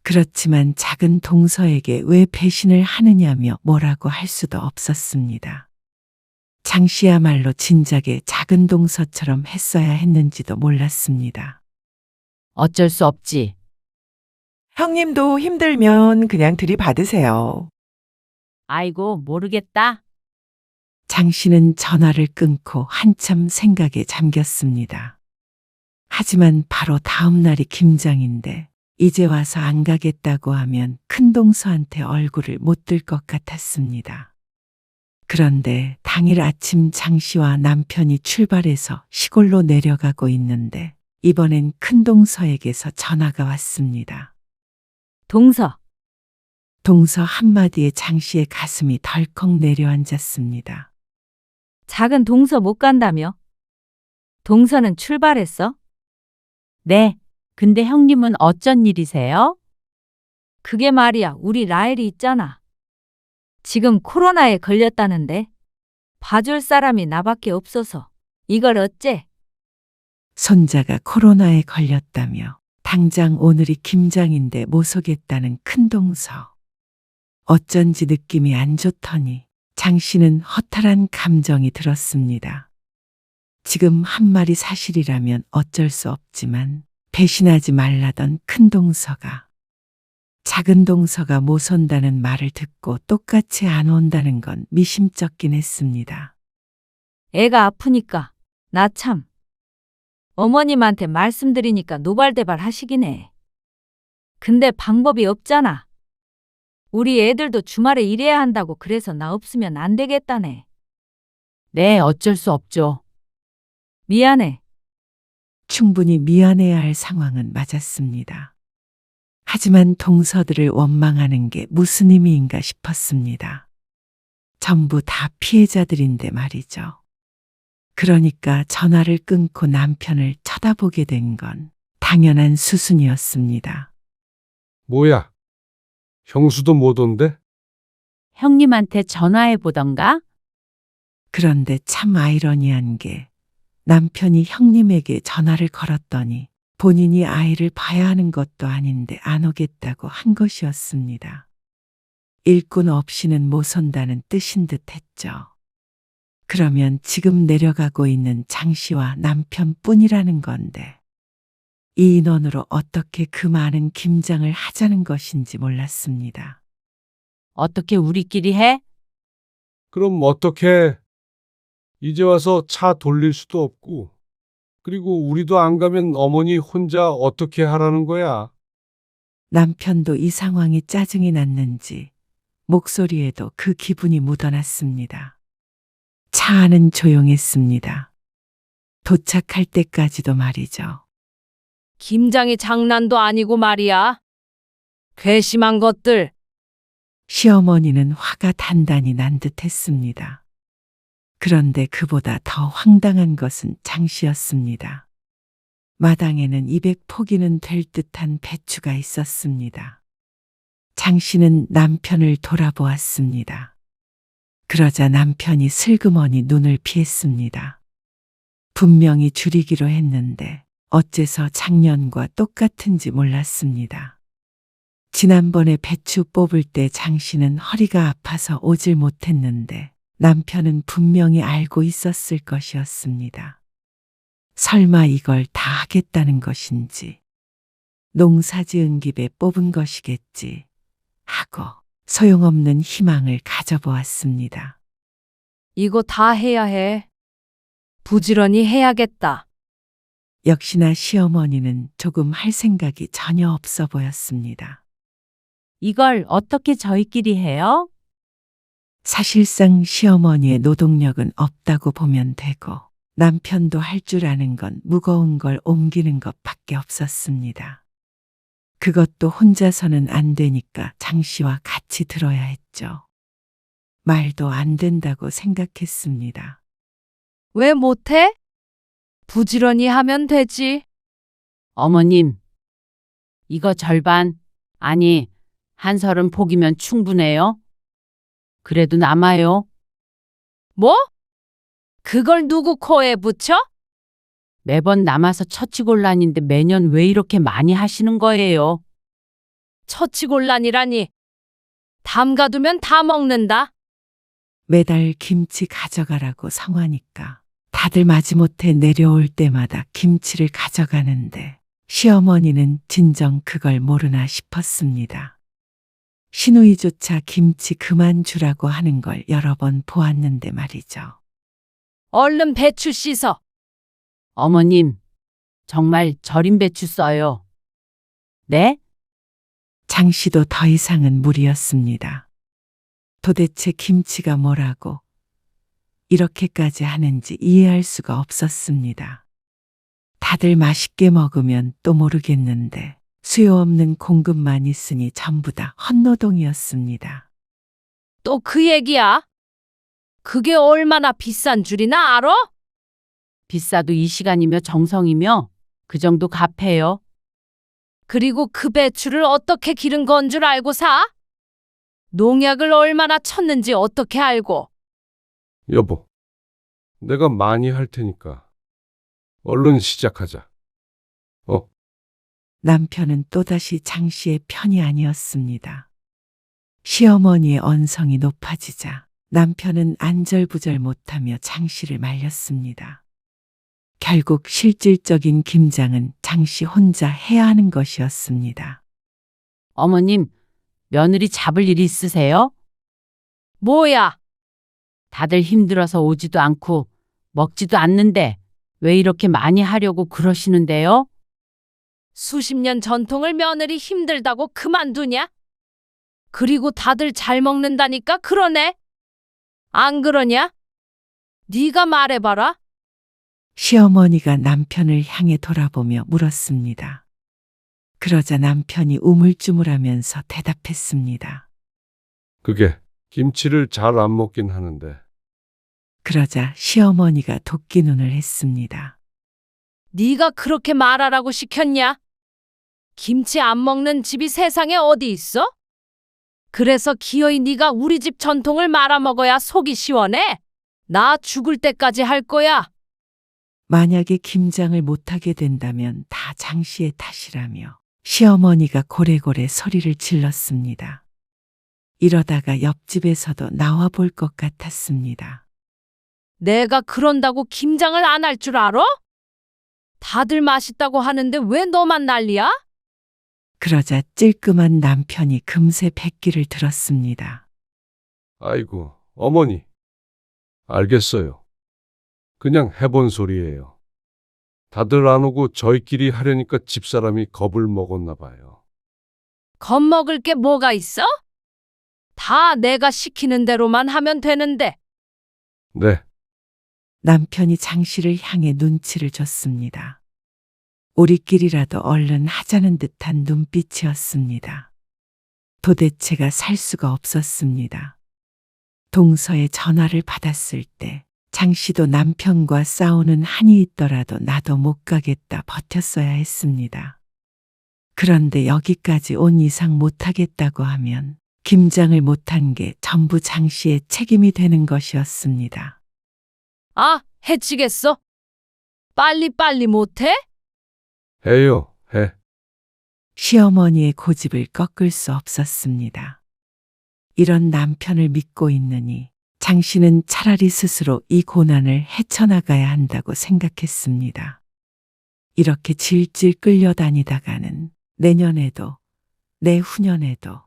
그렇지만 작은 동서에게 왜 배신을 하느냐며 뭐라고 할 수도 없었습니다. 장 씨야말로 진작에 작은 동서처럼 했어야 했는지도 몰랐습니다. 어쩔 수 없지. 형님도 힘들면 그냥 들이받으세요. 아이고, 모르겠다. 장 씨는 전화를 끊고 한참 생각에 잠겼습니다. 하지만 바로 다음 날이 김장인데 이제 와서 안 가겠다고 하면 큰동서한테 얼굴을 못 들 것 같았습니다. 그런데 당일 아침 장 씨와 남편이 출발해서 시골로 내려가고 있는데 이번엔 큰동서에게서 전화가 왔습니다. 동서, 동서 한마디에 장 씨의 가슴이 덜컥 내려앉았습니다. 작은 동서 못 간다며? 동서는 출발했어? 네. 근데 형님은 어쩐 일이세요? 그게 말이야, 우리 라헬이 있잖아. 지금 코로나에 걸렸다는데 봐줄 사람이 나밖에 없어서 이걸 어째? 손자가 코로나에 걸렸다며 당장 오늘이 김장인데 못 오겠다는 큰동서. 어쩐지 느낌이 안 좋더니 장 씨는 허탈한 감정이 들었습니다. 지금 한 말이 사실이라면 어쩔 수 없지만 배신하지 말라던 큰동서가 작은 동서가 못 온다는 말을 듣고 똑같이 안 온다는 건 미심쩍긴 했습니다. 애가 아프니까 나 참. 어머님한테 말씀드리니까 노발대발 하시긴 해. 근데 방법이 없잖아. 우리 애들도 주말에 일해야 한다고 그래서 나 없으면 안 되겠다네. 네, 어쩔 수 없죠. 미안해. 충분히 미안해야 할 상황은 맞았습니다. 하지만 동서들을 원망하는 게 무슨 의미인가 싶었습니다. 전부 다 피해자들인데 말이죠. 그러니까 전화를 끊고 남편을 쳐다보게 된 건 당연한 수순이었습니다. 뭐야? 형수도 못 온대? 형님한테 전화해 보던가? 그런데 참 아이러니한 게 남편이 형님에게 전화를 걸었더니 본인이 아이를 봐야 하는 것도 아닌데 안 오겠다고 한 것이었습니다. 일꾼 없이는 못 온다는 뜻인 듯 했죠. 그러면 지금 내려가고 있는 장 씨와 남편뿐이라는 건데 이 인원으로 어떻게 그 많은 김장을 하자는 것인지 몰랐습니다. 어떻게 우리끼리 해? 그럼 어떡해? 이제 와서 차 돌릴 수도 없고. 그리고 우리도 안 가면 어머니 혼자 어떻게 하라는 거야? 남편도 이 상황이 짜증이 났는지 목소리에도 그 기분이 묻어났습니다. 차 안은 조용했습니다. 도착할 때까지도 말이죠. 김장이 장난도 아니고 말이야. 괘씸한 것들. 시어머니는 화가 단단히 난 듯 했습니다. 그런데 그보다 더 황당한 것은 장 씨였습니다. 마당에는 200포기는 될 듯한 배추가 있었습니다. 장 씨는 남편을 돌아보았습니다. 그러자 남편이 슬그머니 눈을 피했습니다. 분명히 줄이기로 했는데 어째서 작년과 똑같은지 몰랐습니다. 지난번에 배추 뽑을 때 장 씨는 허리가 아파서 오질 못했는데 남편은 분명히 알고 있었을 것이었습니다. 설마 이걸 다 하겠다는 것인지, 농사 지은 집에 뽑은 것이겠지 하고 소용없는 희망을 가져보았습니다. 이거 다 해야 해. 부지런히 해야겠다. 역시나 시어머니는 조금 할 생각이 전혀 없어 보였습니다. 이걸 어떻게 저희끼리 해요? 사실상 시어머니의 노동력은 없다고 보면 되고 남편도 할 줄 아는 건 무거운 걸 옮기는 것밖에 없었습니다. 그것도 혼자서는 안 되니까 장 씨와 같이 들어야 했죠. 말도 안 된다고 생각했습니다. 왜 못해? 부지런히 하면 되지. 어머님, 이거 절반, 아니, 한 30포기면 충분해요. 그래도 남아요. 뭐? 그걸 누구 코에 붙여? 매번 남아서 처치곤란인데 매년 왜 이렇게 많이 하시는 거예요? 처치곤란이라니. 담가두면 다 먹는다. 매달 김치 가져가라고 성화니까 다들 마지못해 내려올 때마다 김치를 가져가는데 시어머니는 진정 그걸 모르나 싶었습니다. 시누이조차 김치 그만 주라고 하는 걸 여러 번 보았는데 말이죠. 얼른 배추 씻어. 어머님, 정말 절임 배추 써요. 네? 장 씨도 더 이상은 무리였습니다. 도대체 김치가 뭐라고 이렇게까지 하는지 이해할 수가 없었습니다. 다들 맛있게 먹으면 또 모르겠는데 수요 없는 공급만 있으니 전부 다 헛노동이었습니다. 또 그 얘기야? 그게 얼마나 비싼 줄이나 알아? 비싸도 이 시간이며 정성이며 그 정도 갚해요. 그리고 그 배추를 어떻게 기른 건 줄 알고 사? 농약을 얼마나 쳤는지 어떻게 알고? 여보, 내가 많이 할 테니까 얼른 시작하자. 남편은 또다시 장 씨의 편이 아니었습니다. 시어머니의 언성이 높아지자 남편은 안절부절 못하며 장 씨를 말렸습니다. 결국 실질적인 김장은 장 씨 혼자 해야 하는 것이었습니다. 어머님, 며느리 잡을 일 있으세요? 뭐야? 다들 힘들어서 오지도 않고 먹지도 않는데 왜 이렇게 많이 하려고 그러시는데요? 수십 년 전통을 며느리 힘들다고 그만두냐? 그리고 다들 잘 먹는다니까 그러네. 안 그러냐? 네가 말해봐라. 시어머니가 남편을 향해 돌아보며 물었습니다. 그러자 남편이 우물쭈물하면서 대답했습니다. 그게 김치를 잘 안 먹긴 하는데. 그러자 시어머니가 도끼눈을 했습니다. 네가 그렇게 말하라고 시켰냐? 김치 안 먹는 집이 세상에 어디 있어? 그래서 기어이 네가 우리 집 전통을 말아먹어야 속이 시원해? 나 죽을 때까지 할 거야. 만약에 김장을 못하게 된다면 다 장 씨의 탓이라며 시어머니가 고래고래 소리를 질렀습니다. 이러다가 옆집에서도 나와 볼 것 같았습니다. 내가 그런다고 김장을 안 할 줄 알아? 다들 맛있다고 하는데 왜 너만 난리야? 그러자 찔끔한 남편이 금세 백기를 들었습니다. 아이고, 어머니. 알겠어요. 그냥 해본 소리예요. 다들 안 오고 저희끼리 하려니까 집사람이 겁을 먹었나 봐요. 겁먹을 게 뭐가 있어? 다 내가 시키는 대로만 하면 되는데. 네, 남편이 장 씨를 향해 눈치를 줬습니다. 우리끼리라도 얼른 하자는 듯한 눈빛이었습니다. 도대체가 살 수가 없었습니다. 동서에 전화를 받았을 때 장 씨도 남편과 싸우는 한이 있더라도 나도 못 가겠다 버텼어야 했습니다. 그런데 여기까지 온 이상 못하겠다고 하면 김장을 못한 게 전부 장 씨의 책임이 되는 것이었습니다. 아, 해치겠어? 빨리 못해? 해요, 해. 시어머니의 고집을 꺾을 수 없었습니다. 이런 남편을 믿고 있느니 장 씨는 차라리 스스로 이 고난을 헤쳐나가야 한다고 생각했습니다. 이렇게 질질 끌려다니다가는 내년에도 내후년에도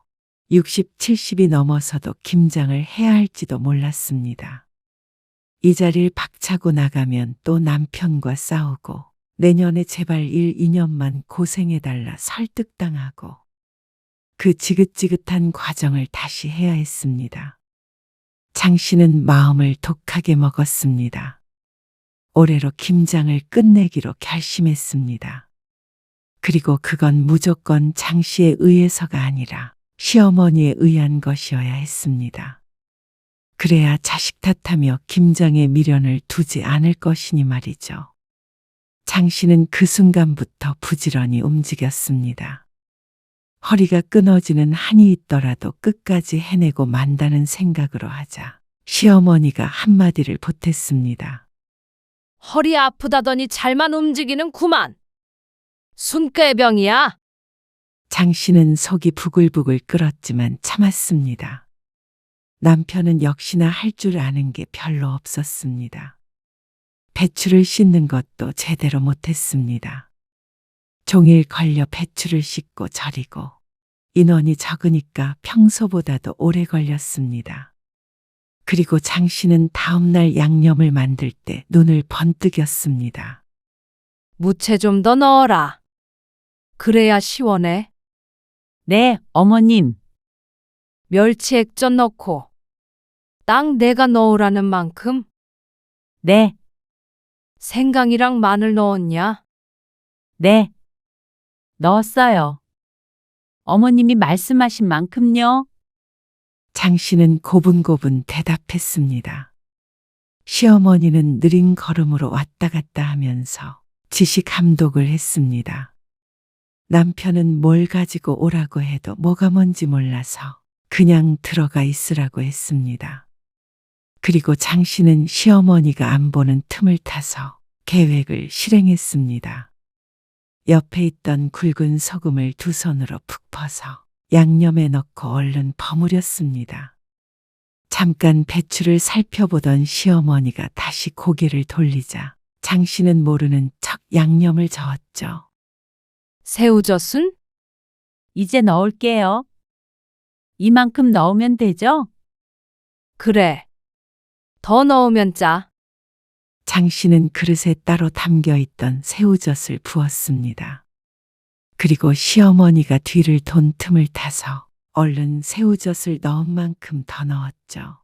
60, 70이 넘어서도 김장을 해야 할지도 몰랐습니다. 이 자리를 박차고 나가면 또 남편과 싸우고 내년에 제발 1, 2년만 고생해달라 설득당하고 그 지긋지긋한 과정을 다시 해야 했습니다. 장 씨는 마음을 독하게 먹었습니다. 올해로 김장을 끝내기로 결심했습니다. 그리고 그건 무조건 장 씨에 의해서가 아니라 시어머니에 의한 것이어야 했습니다. 그래야 자식 탓하며 김장의 미련을 두지 않을 것이니 말이죠. 장 씨는 그 순간부터 부지런히 움직였습니다. 허리가 끊어지는 한이 있더라도 끝까지 해내고 만다는 생각으로 하자 시어머니가 한마디를 보탰습니다. 허리 아프다더니 잘만 움직이는 구만. 순꾀병이야. 장 씨는 속이 부글부글 끓었지만 참았습니다. 남편은 역시나 할 줄 아는 게 별로 없었습니다. 배추를 씻는 것도 제대로 못했습니다. 종일 걸려 배추를 씻고 절이고 인원이 적으니까 평소보다도 오래 걸렸습니다. 그리고 장 씨는 다음날 양념을 만들 때 눈을 번뜩였습니다. 무채 좀 더 넣어라. 그래야 시원해. 네, 어머님. 멸치 액젓 넣고. 딱 내가 넣으라는 만큼. 네, 생강이랑 마늘 넣었냐? 네. 넣었어요. 어머님이 말씀하신 만큼요. 장 씨는 고분고분 대답했습니다. 시어머니는 느린 걸음으로 왔다 갔다 하면서 지시 감독을 했습니다. 남편은 뭘 가지고 오라고 해도 뭐가 뭔지 몰라서 그냥 들어가 있으라고 했습니다. 그리고 장 씨는 시어머니가 안 보는 틈을 타서 계획을 실행했습니다. 옆에 있던 굵은 소금을 두 손으로 푹 퍼서 양념에 넣고 얼른 버무렸습니다. 잠깐 배추를 살펴보던 시어머니가 다시 고개를 돌리자 장 씨는 모르는 척 양념을 저었죠. 새우젓은? 이제 넣을게요. 이만큼 넣으면 되죠? 그래. 더 넣으면 짜. 장 씨는 그릇에 따로 담겨 있던 새우젓을 부었습니다. 그리고 시어머니가 뒤를 돈 틈을 타서 얼른 새우젓을 넣은 만큼 더 넣었죠.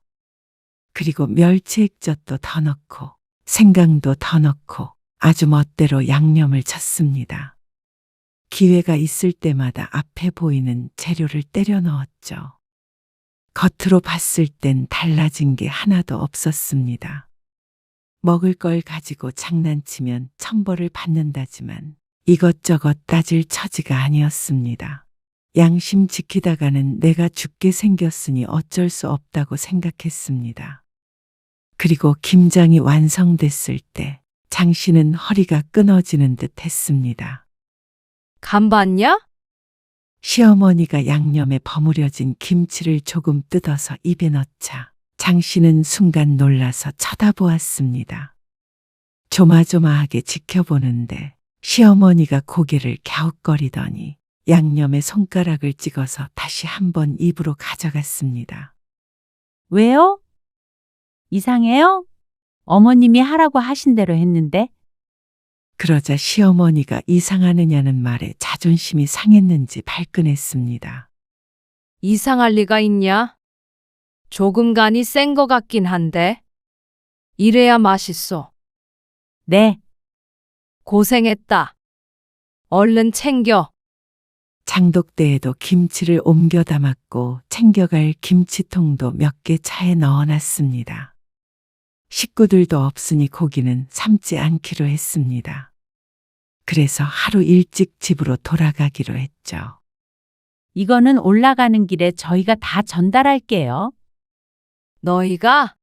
그리고 멸치 액젓도 더 넣고 생강도 더 넣고 아주 멋대로 양념을 쳤습니다. 기회가 있을 때마다 앞에 보이는 재료를 때려 넣었죠. 겉으로 봤을 땐 달라진 게 하나도 없었습니다. 먹을 걸 가지고 장난치면 천벌을 받는다지만 이것저것 따질 처지가 아니었습니다. 양심 지키다가는 내가 죽게 생겼으니 어쩔 수 없다고 생각했습니다. 그리고 김장이 완성됐을 때 장 씨는 허리가 끊어지는 듯 했습니다. 간 봤냐? 시어머니가 양념에 버무려진 김치를 조금 뜯어서 입에 넣자 장 씨는 순간 놀라서 쳐다보았습니다. 조마조마하게 지켜보는데 시어머니가 고개를 갸웃거리더니 양념에 손가락을 찍어서 다시 한번 입으로 가져갔습니다. 왜요? 이상해요? 어머님이 하라고 하신 대로 했는데. 그러자 시어머니가 이상하느냐는 말에 자존심이 상했는지 발끈했습니다. 이상할 리가 있냐? 조금 간이 센 거 같긴 한데. 이래야 맛있어. 네, 고생했다. 얼른 챙겨. 장독대에도 김치를 옮겨 담았고 챙겨갈 김치통도 몇 개 차에 넣어놨습니다. 식구들도 없으니 고기는 삶지 않기로 했습니다. 그래서 하루 일찍 집으로 돌아가기로 했죠. 이거는 올라가는 길에 저희가 다 전달할게요. 너희가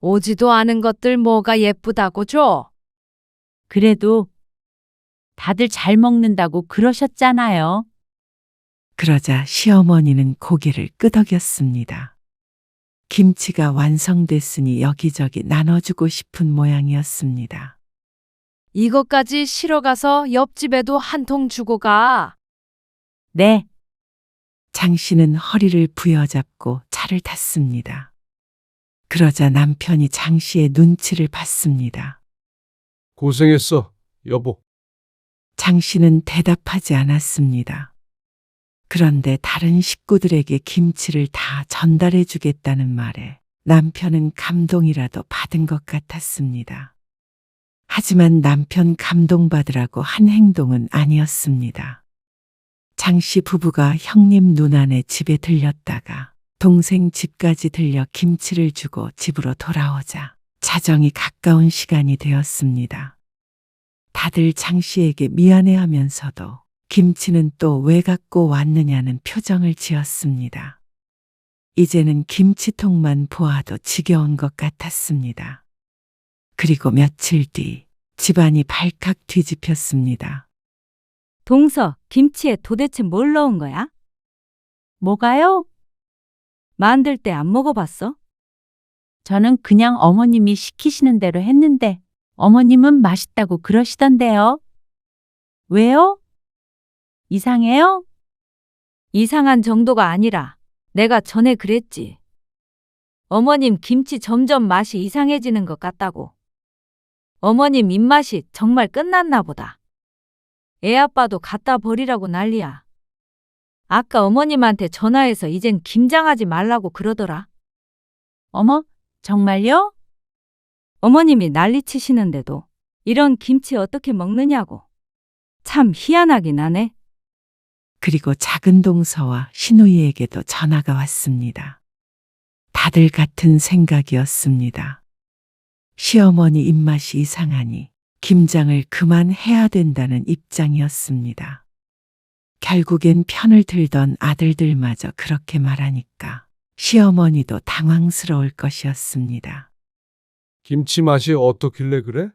오지도 않은 것들 뭐가 예쁘다고 줘? 그래도 다들 잘 먹는다고 그러셨잖아요. 그러자 시어머니는 고개를 끄덕였습니다. 김치가 완성됐으니 여기저기 나눠주고 싶은 모양이었습니다. 이것까지 실어가서 옆집에도 한 통 주고 가. 네, 장 씨는 허리를 부여잡고 차를 탔습니다. 그러자 남편이 장 씨의 눈치를 봤습니다. 고생했어, 여보. 장 씨는 대답하지 않았습니다. 그런데 다른 식구들에게 김치를 다 전달해 주겠다는 말에 남편은 감동이라도 받은 것 같았습니다. 하지만 남편 감동받으라고 한 행동은 아니었습니다. 장 씨 부부가 형님 누나네 집에 들렸다가 동생 집까지 들려 김치를 주고 집으로 돌아오자 자정이 가까운 시간이 되었습니다. 다들 장 씨에게 미안해하면서도 김치는 또 왜 갖고 왔느냐는 표정을 지었습니다. 이제는 김치통만 보아도 지겨운 것 같았습니다. 그리고 며칠 뒤 집안이 발칵 뒤집혔습니다. 동서, 김치에 도대체 뭘 넣은 거야? 뭐가요? 만들 때 안 먹어봤어? 저는 그냥 어머님이 시키시는 대로 했는데 어머님은 맛있다고 그러시던데요. 왜요? 이상해요? 이상한 정도가 아니라 내가 전에 그랬지. 어머님 김치 점점 맛이 이상해지는 것 같다고. 어머님 입맛이 정말 끝났나 보다. 애 아빠도 갖다 버리라고 난리야. 아까 어머님한테 전화해서 이젠 김장하지 말라고 그러더라. 어머, 정말요? 어머님이 난리치시는데도 이런 김치 어떻게 먹느냐고. 참 희한하긴 하네. 그리고 작은 동서와 신우이에게도 전화가 왔습니다. 다들 같은 생각이었습니다. 시어머니 입맛이 이상하니 김장을 그만해야 된다는 입장이었습니다. 결국엔 편을 들던 아들들마저 그렇게 말하니까 시어머니도 당황스러울 것이었습니다. 김치 맛이 어떻길래 그래?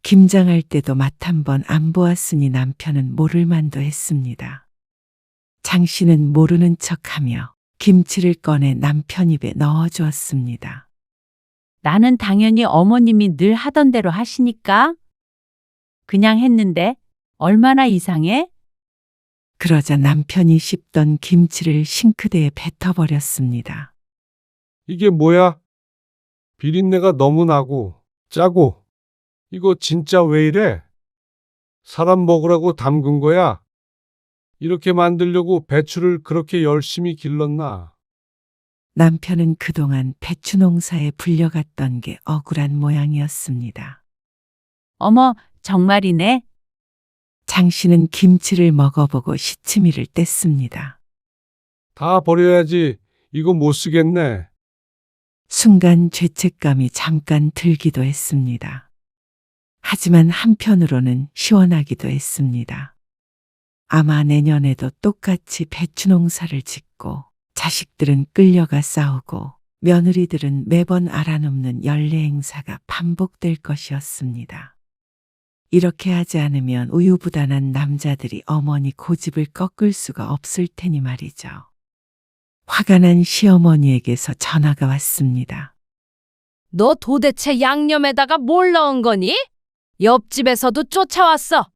김장할 때도 맛 한 번 안 보았으니 남편은 모를 만도 했습니다. 장 씨는 모르는 척하며 김치를 꺼내 남편 입에 넣어주었습니다. 나는 당연히 어머님이 늘 하던 대로 하시니까 그냥 했는데 얼마나 이상해? 그러자 남편이 씹던 김치를 싱크대에 뱉어버렸습니다. 이게 뭐야? 비린내가 너무 나고 짜고. 이거 진짜 왜 이래? 사람 먹으라고 담근 거야? 이렇게 만들려고 배추를 그렇게 열심히 길렀나? 남편은 그동안 배추 농사에 불려갔던 게 억울한 모양이었습니다. 어머, 정말이네. 장 씨는 김치를 먹어보고 시치미를 뗐습니다. 다 버려야지. 이거 못 쓰겠네. 순간 죄책감이 잠깐 들기도 했습니다. 하지만 한편으로는 시원하기도 했습니다. 아마 내년에도 똑같이 배추 농사를 짓고 자식들은 끌려가 싸우고 며느리들은 매번 알아눕는 연례 행사가 반복될 것이었습니다. 이렇게 하지 않으면 우유부단한 남자들이 어머니 고집을 꺾을 수가 없을 테니 말이죠. 화가 난 시어머니에게서 전화가 왔습니다. 너 도대체 양념에다가 뭘 넣은 거니? 옆집에서도 쫓아왔어.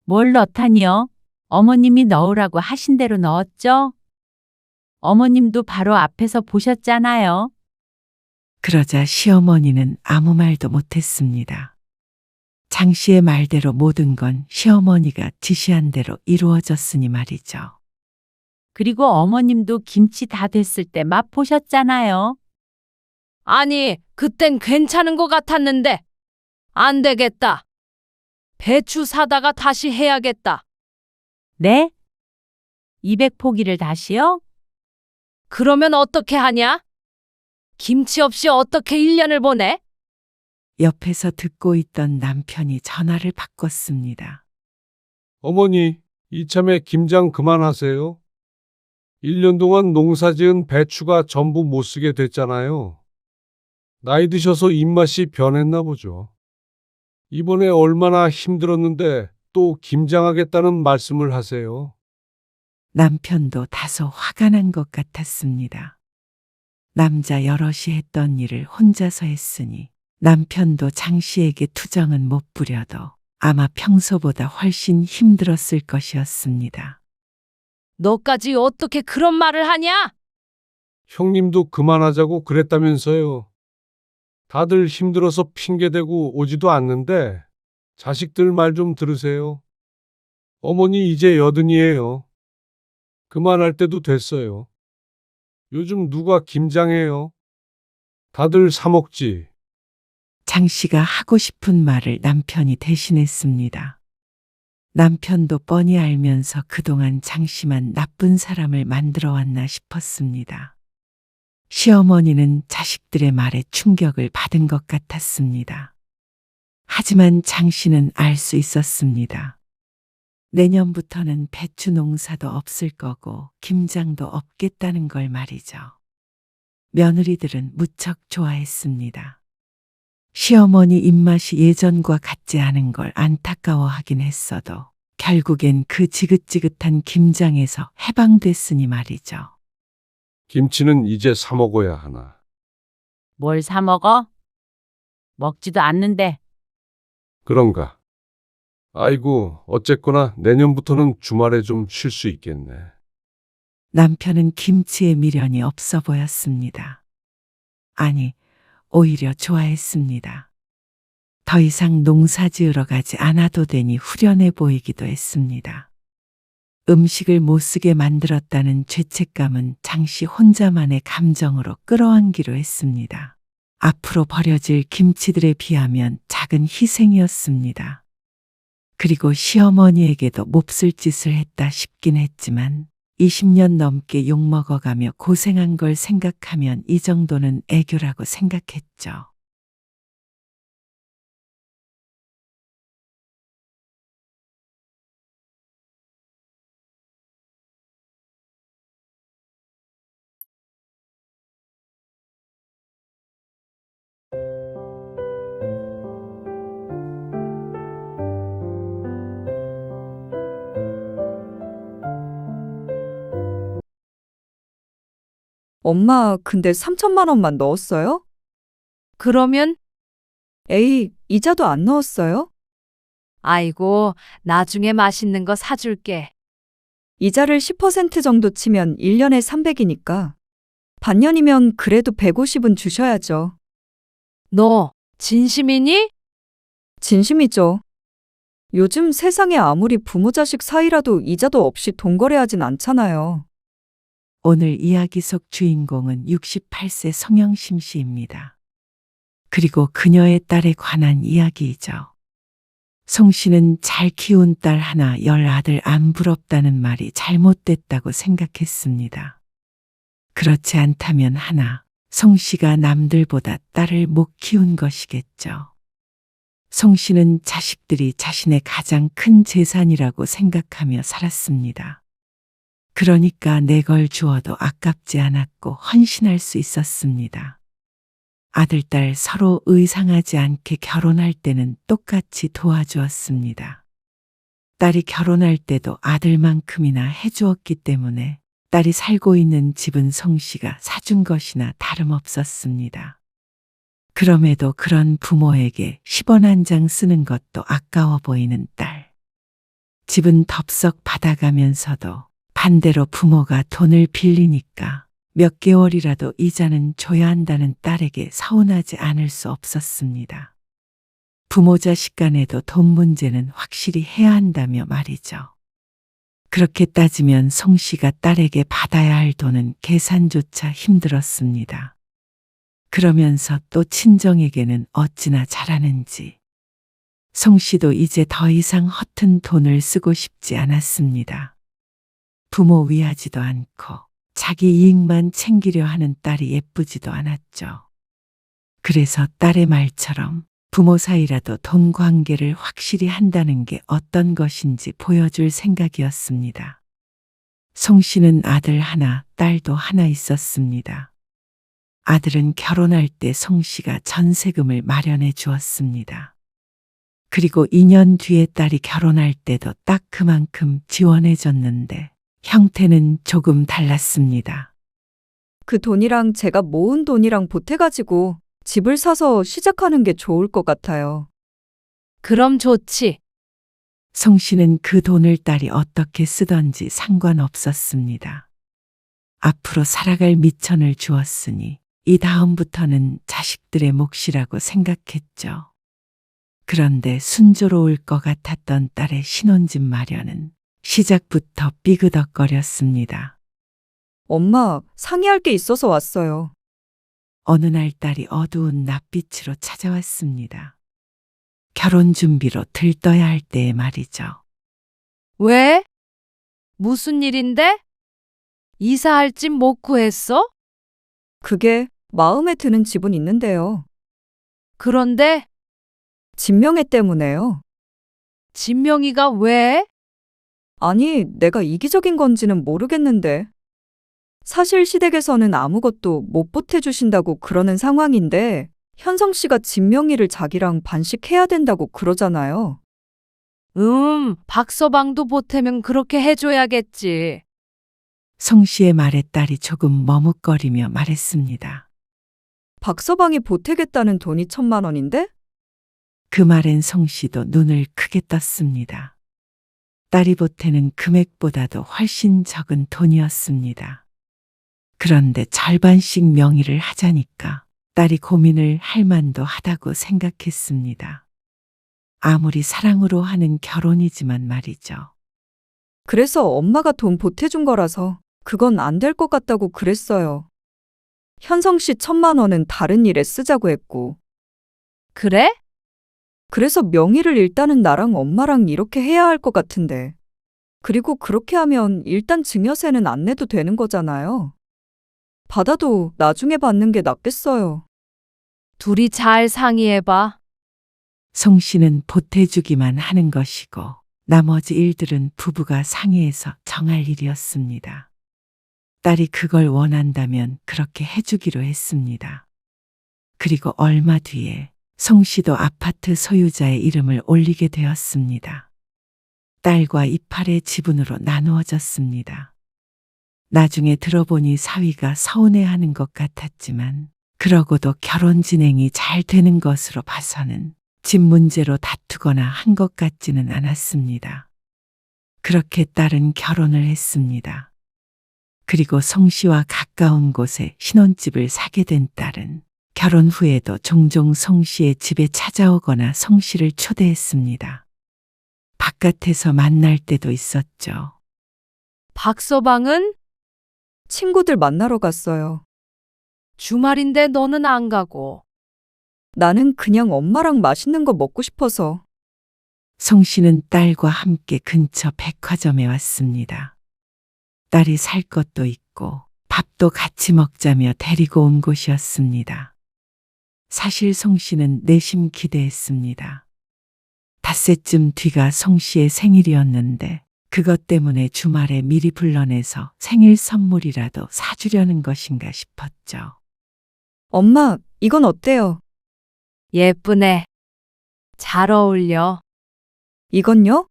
뭘 넣다니요? 어머님이 넣으라고 하신 대로 넣었죠? 어머님도 바로 앞에서 보셨잖아요. 그러자 시어머니는 아무 말도 못했습니다. 장 씨의 말대로 모든 건 시어머니가 지시한 대로 이루어졌으니 말이죠. 그리고 어머님도 김치 다 됐을 때 맛보셨잖아요. 아니, 그땐 괜찮은 것 같았는데. 안 되겠다. 배추 사다가 다시 해야겠다. 네? 200포기를 다시요? 그러면 어떻게 하냐? 김치 없이 어떻게 1년을 보내? 옆에서 듣고 있던 남편이 전화를 바꿨습니다. 어머니, 이참에 김장 그만하세요. 1년 동안 농사 지은 배추가 전부 못 쓰게 됐잖아요. 나이 드셔서 입맛이 변했나 보죠. 이번에 얼마나 힘들었는데 또 김장하겠다는 말씀을 하세요. 남편도 다소 화가 난 것 같았습니다. 남자 여럿이 했던 일을 혼자서 했으니 남편도 장 씨에게 투정은 못 부려도 아마 평소보다 훨씬 힘들었을 것이었습니다. 너까지 어떻게 그런 말을 하냐? 형님도 그만하자고 그랬다면서요. 다들 힘들어서 핑계대고 오지도 않는데 자식들 말 좀 들으세요. 어머니 이제 80이에요. 그만할 때도 됐어요. 요즘 누가 김장해요? 다들 사 먹지. 장 씨가 하고 싶은 말을 남편이 대신했습니다. 남편도 뻔히 알면서 그동안 장 씨만 나쁜 사람을 만들어 왔나 싶었습니다. 시어머니는 자식들의 말에 충격을 받은 것 같았습니다. 하지만 장 씨는 알 수 있었습니다. 내년부터는 배추 농사도 없을 거고 김장도 없겠다는 걸 말이죠. 며느리들은 무척 좋아했습니다. 시어머니 입맛이 예전과 같지 않은 걸 안타까워하긴 했어도 결국엔 그 지긋지긋한 김장에서 해방됐으니 말이죠. 김치는 이제 사 먹어야 하나. 뭘 사 먹어? 먹지도 않는데. 그런가? 아이고, 어쨌거나 내년부터는 주말에 좀 쉴 수 있겠네. 남편은 김치에 미련이 없어 보였습니다. 아니, 오히려 좋아했습니다. 더 이상 농사 지으러 가지 않아도 되니 후련해 보이기도 했습니다. 음식을 못 쓰게 만들었다는 죄책감은 장씨 혼자만의 감정으로 끌어안기로 했습니다. 앞으로 버려질 김치들에 비하면 작은 희생이었습니다. 그리고 시어머니에게도 몹쓸 짓을 했다 싶긴 했지만 20년 넘게 욕먹어가며 고생한 걸 생각하면 이 정도는 애교라고 생각했죠. 엄마, 근데 3천만 원만 넣었어요? 그러면 에이, 이자도 안 넣었어요? 아이고, 나중에 맛있는 거 사줄게. 이자를 10% 정도 치면 1년에 300이니까. 반년이면 그래도 150은 주셔야죠. 너 진심이니? 진심이죠. 요즘 세상에 아무리 부모 자식 사이라도 이자도 없이 돈 거래하진 않잖아요. 오늘 이야기 속 주인공은 68세 성영심 씨입니다. 그리고 그녀의 딸에 관한 이야기이죠. 송 씨는 잘 키운 딸 하나 10아들 안 부럽다는 말이 잘못됐다고 생각했습니다. 그렇지 않다면 하나, 송 씨가 남들보다 딸을 못 키운 것이겠죠. 송 씨는 자식들이 자신의 가장 큰 재산이라고 생각하며 살았습니다. 그러니까 내 걸 주어도 아깝지 않았고 헌신할 수 있었습니다. 아들, 딸 서로 의상하지 않게 결혼할 때는 똑같이 도와주었습니다. 딸이 결혼할 때도 아들만큼이나 해주었기 때문에 딸이 살고 있는 집은 송 씨가 사준 것이나 다름없었습니다. 그럼에도 그런 부모에게 10원 한 장 쓰는 것도 아까워 보이는 딸. 집은 덥석 받아가면서도 반대로 부모가 돈을 빌리니까 몇 개월이라도 이자는 줘야 한다는 딸에게 서운하지 않을 수 없었습니다. 부모 자식 간에도 돈 문제는 확실히 해야 한다며 말이죠. 그렇게 따지면 송 씨가 딸에게 받아야 할 돈은 계산조차 힘들었습니다. 그러면서 또 친정에게는 어찌나 잘하는지. 송 씨도 이제 더 이상 허튼 돈을 쓰고 싶지 않았습니다. 부모 위하지도 않고 자기 이익만 챙기려 하는 딸이 예쁘지도 않았죠. 그래서 딸의 말처럼 부모 사이라도 돈 관계를 확실히 한다는 게 어떤 것인지 보여줄 생각이었습니다. 송 씨는 아들 하나, 딸도 하나 있었습니다. 아들은 결혼할 때 송 씨가 전세금을 마련해 주었습니다. 그리고 2년 뒤에 딸이 결혼할 때도 딱 그만큼 지원해 줬는데 형태는 조금 달랐습니다. 그 돈이랑 제가 모은 돈이랑 보태가지고 집을 사서 시작하는 게 좋을 것 같아요. 그럼 좋지. 송 씨는 그 돈을 딸이 어떻게 쓰던지 상관없었습니다. 앞으로 살아갈 미천을 주었으니 이 다음부터는 자식들의 몫이라고 생각했죠. 그런데 순조로울 것 같았던 딸의 신혼집 마련은 시작부터 삐그덕거렸습니다. 엄마, 상의할 게 있어서 왔어요. 어느 날 딸이 어두운 낯빛으로 찾아왔습니다. 결혼 준비로 들떠야 할 때의 말이죠. 왜? 무슨 일인데? 이사할 집 못 구했어? 그게 마음에 드는 집은 있는데요. 그런데 진명애 때문에요. 진명이가 왜? 아니, 내가 이기적인 건지는 모르겠는데. 사실 시댁에서는 아무것도 못 보태주신다고 그러는 상황인데, 현성 씨가 진명이를 자기랑 반씩해야 된다고 그러잖아요. 박서방도 보태면 그렇게 해줘야겠지. 송 씨의 말에 딸이 조금 머뭇거리며 말했습니다. 박서방이 보태겠다는 돈이 1,000만 원인데? 그 말엔 송 씨도 눈을 크게 떴습니다. 딸이 보태는 금액보다도 훨씬 적은 돈이었습니다. 그런데 절반씩 명의를 하자니까 딸이 고민을 할 만도 하다고 생각했습니다. 아무리 사랑으로 하는 결혼이지만 말이죠. 그래서 엄마가 돈 보태준 거라서 그건 안 될 것 같다고 그랬어요. 현성 씨 1,000만 원은 다른 일에 쓰자고 했고. 그래? 그래서 명의를 일단은 나랑 엄마랑 이렇게 해야 할 것 같은데. 그리고 그렇게 하면 일단 증여세는 안 내도 되는 거잖아요. 받아도 나중에 받는 게 낫겠어요. 둘이 잘 상의해봐. 송 씨는 보태주기만 하는 것이고 나머지 일들은 부부가 상의해서 정할 일이었습니다. 딸이 그걸 원한다면 그렇게 해주기로 했습니다. 그리고 얼마 뒤에 송 씨도 아파트 소유자의 이름을 올리게 되었습니다. 딸과 이팔의 지분으로 나누어졌습니다. 나중에 들어보니 사위가 서운해하는 것 같았지만 그러고도 결혼 진행이 잘 되는 것으로 봐서는 집 문제로 다투거나 한 것 같지는 않았습니다. 그렇게 딸은 결혼을 했습니다. 그리고 송 씨와 가까운 곳에 신혼집을 사게 된 딸은 결혼 후에도 종종 송 씨의 집에 찾아오거나 송 씨를 초대했습니다. 바깥에서 만날 때도 있었죠. 박서방은? 친구들 만나러 갔어요. 주말인데 너는 안 가고. 나는 그냥 엄마랑 맛있는 거 먹고 싶어서. 송 씨는 딸과 함께 근처 백화점에 왔습니다. 딸이 살 것도 있고 밥도 같이 먹자며 데리고 온 곳이었습니다. 사실 송 씨는 내심 기대했습니다. 닷새쯤 뒤가 송 씨의 생일이었는데 그것 때문에 주말에 미리 불러내서 생일 선물이라도 사주려는 것인가 싶었죠. 엄마, 이건 어때요? 예쁘네. 잘 어울려. 이건요?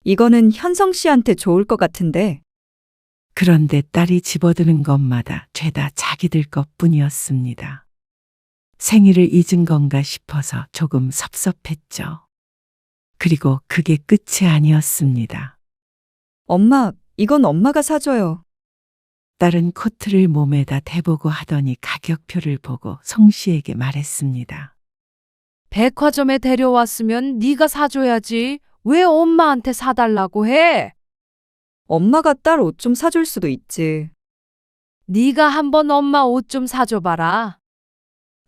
이거는 현성 씨한테 좋을 것 같은데. 그런데 딸이 집어드는 것마다 죄다 자기들 것뿐이었습니다. 생일을 잊은 건가 싶어서 조금 섭섭했죠. 그리고 그게 끝이 아니었습니다. 엄마, 이건 엄마가 사줘요. 딸은 코트를 몸에다 대보고 하더니 가격표를 보고 송 씨에게 말했습니다. 백화점에 데려왔으면 네가 사줘야지. 왜 엄마한테 사달라고 해? 엄마가 딸 옷 좀 사줄 수도 있지. 네가 한번 엄마 옷 좀 사줘봐라.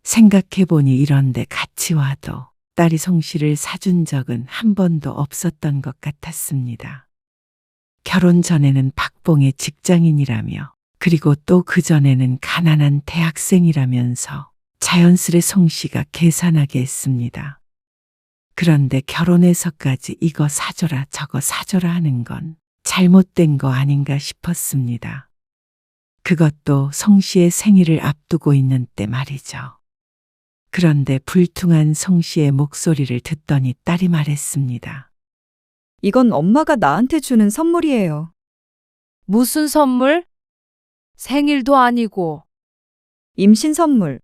생각해보니 이런데 같이 와도 딸이 송 씨를 사준 적은 한 번도 없었던 것 같았습니다. 결혼 전에는 박봉의 직장인이라며 그리고 또 그전에는 가난한 대학생이라면서 자연스레 송 씨가 계산하게 했습니다. 그런데 결혼해서까지 이거 사줘라 저거 사줘라 하는 건 잘못된 거 아닌가 싶었습니다. 그것도 송 씨의 생일을 앞두고 있는 때 말이죠. 그런데 불퉁한 송 씨의 목소리를 듣더니 딸이 말했습니다. 이건 엄마가 나한테 주는 선물이에요. 무슨 선물? 생일도 아니고. 임신 선물.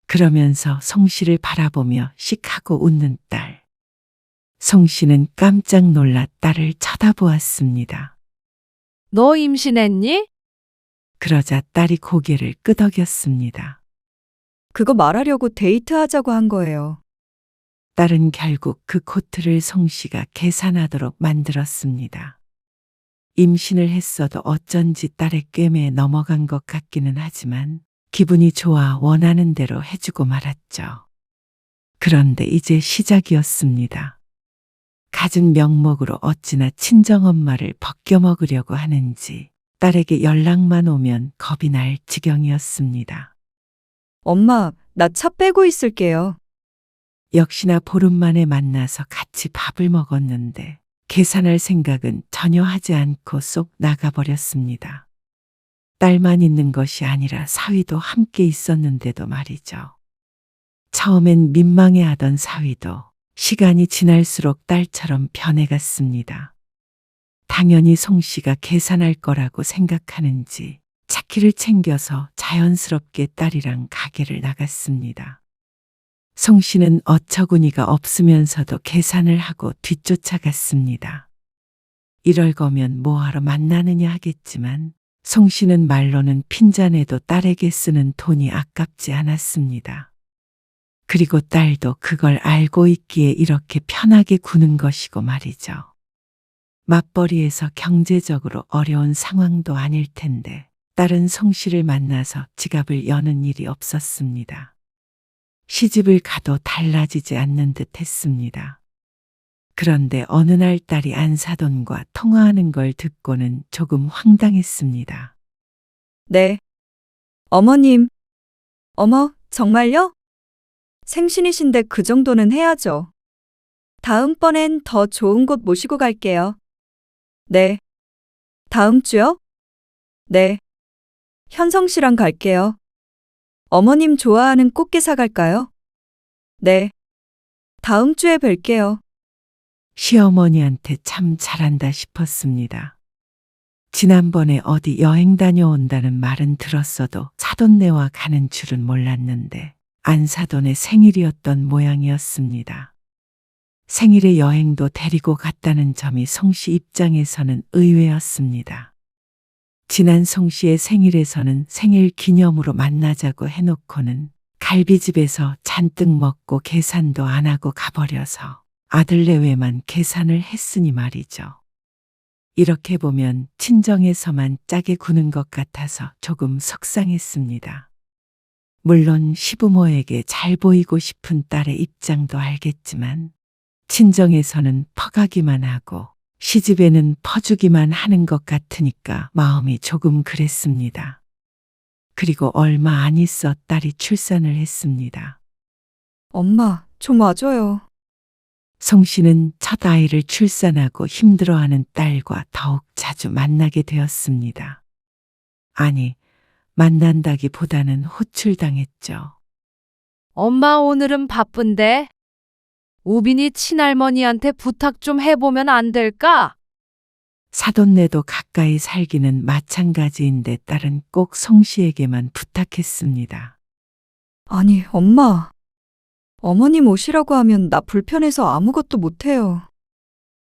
그러면서 송 씨를 바라보며 씩하고 웃는 딸. 송 씨는 깜짝 놀라 딸을 쳐다보았습니다. 너 임신했니? 그러자 딸이 고개를 끄덕였습니다. 그거 말하려고 데이트하자고 한 거예요. 딸은 결국 그 코트를 송 씨가 계산하도록 만들었습니다. 임신을 했어도 어쩐지 딸의 꿰매에 넘어간 것 같기는 하지만 기분이 좋아 원하는 대로 해주고 말았죠. 그런데 이제 시작이었습니다. 갖은 명목으로 어찌나 친정엄마를 벗겨먹으려고 하는지 딸에게 연락만 오면 겁이 날 지경이었습니다. 엄마, 나 차 빼고 있을게요. 역시나 보름 만에 만나서 같이 밥을 먹었는데 계산할 생각은 전혀 하지 않고 쏙 나가버렸습니다. 딸만 있는 것이 아니라 사위도 함께 있었는데도 말이죠. 처음엔 민망해하던 사위도 시간이 지날수록 딸처럼 변해갔습니다. 당연히 송 씨가 계산할 거라고 생각하는지 차키를 챙겨서 자연스럽게 딸이랑 가게를 나갔습니다. 송 씨는 어처구니가 없으면서도 계산을 하고 뒤쫓아갔습니다. 이럴 거면 뭐하러 만나느냐 하겠지만 송 씨는 말로는 핀잔에도 딸에게 쓰는 돈이 아깝지 않았습니다. 그리고 딸도 그걸 알고 있기에 이렇게 편하게 구는 것이고 말이죠. 맞벌이에서 경제적으로 어려운 상황도 아닐 텐데 딸은 송 씨를 만나서 지갑을 여는 일이 없었습니다. 시집을 가도 달라지지 않는 듯 했습니다. 그런데 어느 날 딸이 안사돈과 통화하는 걸 듣고는 조금 황당했습니다. 네. 어머님. 어머, 정말요? 생신이신데 그 정도는 해야죠. 다음번엔 더 좋은 곳 모시고 갈게요. 네. 다음 주요? 네. 현성 씨랑 갈게요. 어머님 좋아하는 꽃게 사갈까요? 네. 다음 주에 뵐게요. 시어머니한테 참 잘한다 싶었습니다. 지난번에 어디 여행 다녀온다는 말은 들었어도 사돈네와 가는 줄은 몰랐는데 안사돈의 생일이었던 모양이었습니다. 생일에 여행도 데리고 갔다는 점이 송 씨 입장에서는 의외였습니다. 지난 송 씨의 생일에서는 생일 기념으로 만나자고 해놓고는 갈비집에서 잔뜩 먹고 계산도 안 하고 가버려서 아들 내외만 계산을 했으니 말이죠. 이렇게 보면 친정에서만 짜게 구는 것 같아서 조금 속상했습니다. 물론 시부모에게 잘 보이고 싶은 딸의 입장도 알겠지만 친정에서는 퍼가기만 하고 시집에는 퍼주기만 하는 것 같으니까 마음이 조금 그랬습니다. 그리고 얼마 안 있어 딸이 출산을 했습니다. 엄마, 좀 와줘요. 송 씨는 첫 아이를 출산하고 힘들어하는 딸과 더욱 자주 만나게 되었습니다. 아니, 만난다기보다는 호출당했죠. 엄마 오늘은 바쁜데. 우빈이 친할머니한테 부탁 좀 해보면 안 될까? 사돈네도 가까이 살기는 마찬가지인데 딸은 꼭 송 씨에게만 부탁했습니다. 아니, 엄마. 어머님 오시라고 하면 나 불편해서 아무것도 못해요.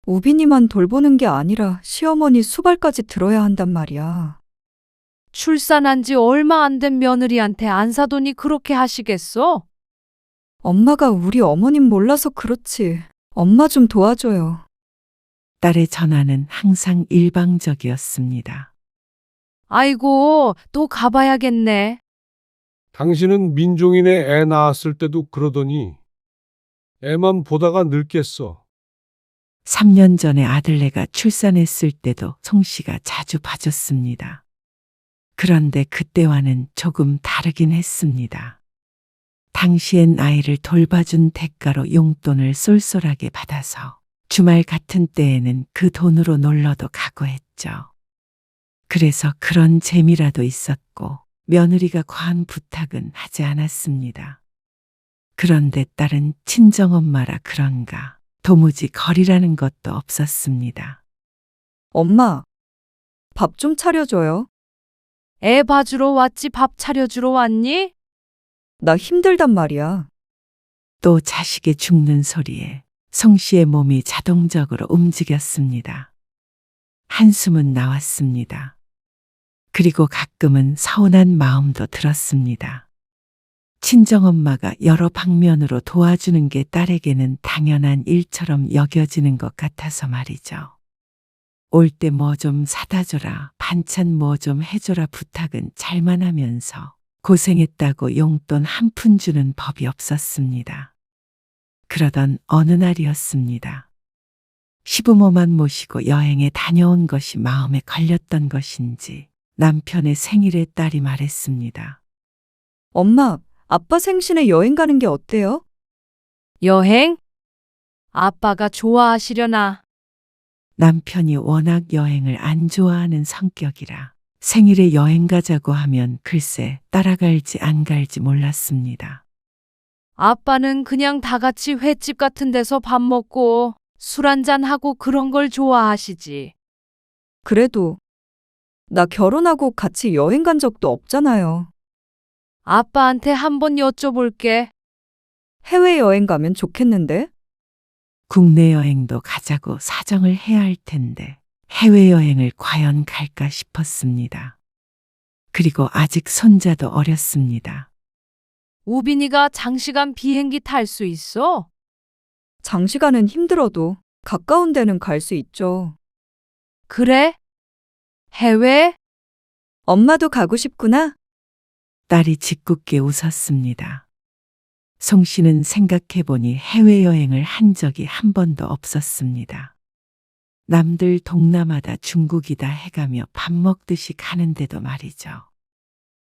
우빈이만 돌보는 게 아니라 시어머니 수발까지 들어야 한단 말이야. 출산한 지 얼마 안 된 며느리한테 안사돈이 그렇게 하시겠어? 엄마가 우리 어머님 몰라서 그렇지. 엄마 좀 도와줘요. 딸의 전화는 항상 일방적이었습니다. 아이고, 또 가봐야겠네. 당신은 민종이네 애 낳았을 때도 그러더니 애만 보다가 늙겠어. 3년 전에 아들네가 출산했을 때도 송 씨가 자주 봐줬습니다. 그런데 그때와는 조금 다르긴 했습니다. 당시엔 아이를 돌봐준 대가로 용돈을 쏠쏠하게 받아서 주말 같은 때에는 그 돈으로 놀러도 가고 했죠. 그래서 그런 재미라도 있었고 며느리가 과한 부탁은 하지 않았습니다. 그런데 딸은 친정엄마라 그런가 도무지 거리라는 것도 없었습니다. 엄마, 밥 좀 차려줘요. 애 봐주러 왔지 밥 차려주러 왔니? 나 힘들단 말이야. 또 자식의 죽는 소리에 송 씨의 몸이 자동적으로 움직였습니다. 한숨은 나왔습니다. 그리고 가끔은 서운한 마음도 들었습니다. 친정엄마가 여러 방면으로 도와주는 게 딸에게는 당연한 일처럼 여겨지는 것 같아서 말이죠. 올 때 뭐 좀 사다 줘라, 반찬 뭐 좀 해줘라 부탁은 잘만 하면서 고생했다고 용돈 한 푼 주는 법이 없었습니다. 그러던 어느 날이었습니다. 시부모만 모시고 여행에 다녀온 것이 마음에 걸렸던 것인지 남편의 생일에 딸이 말했습니다. 엄마, 아빠 생신에 여행 가는 게 어때요? 여행? 아빠가 좋아하시려나? 남편이 워낙 여행을 안 좋아하는 성격이라 생일에 여행 가자고 하면 글쎄 따라갈지 안 갈지 몰랐습니다. 아빠는 그냥 다 같이 횟집 같은 데서 밥 먹고 술 한잔 하고 그런 걸 좋아하시지. 그래도 나 결혼하고 같이 여행 간 적도 없잖아요. 아빠한테 한번 여쭤볼게. 해외여행 가면 좋겠는데? 국내 여행도 가자고 사정을 해야 할 텐데 해외여행을 과연 갈까 싶었습니다. 그리고 아직 손자도 어렸습니다. 우빈이가 장시간 비행기 탈 수 있어? 장시간은 힘들어도 가까운 데는 갈 수 있죠. 그래? 해외? 엄마도 가고 싶구나. 딸이 짓궂게 웃었습니다. 송 씨는 생각해보니 해외여행을 한 적이 한 번도 없었습니다. 남들 동남아다 중국이다 해가며 밥 먹듯이 가는데도 말이죠.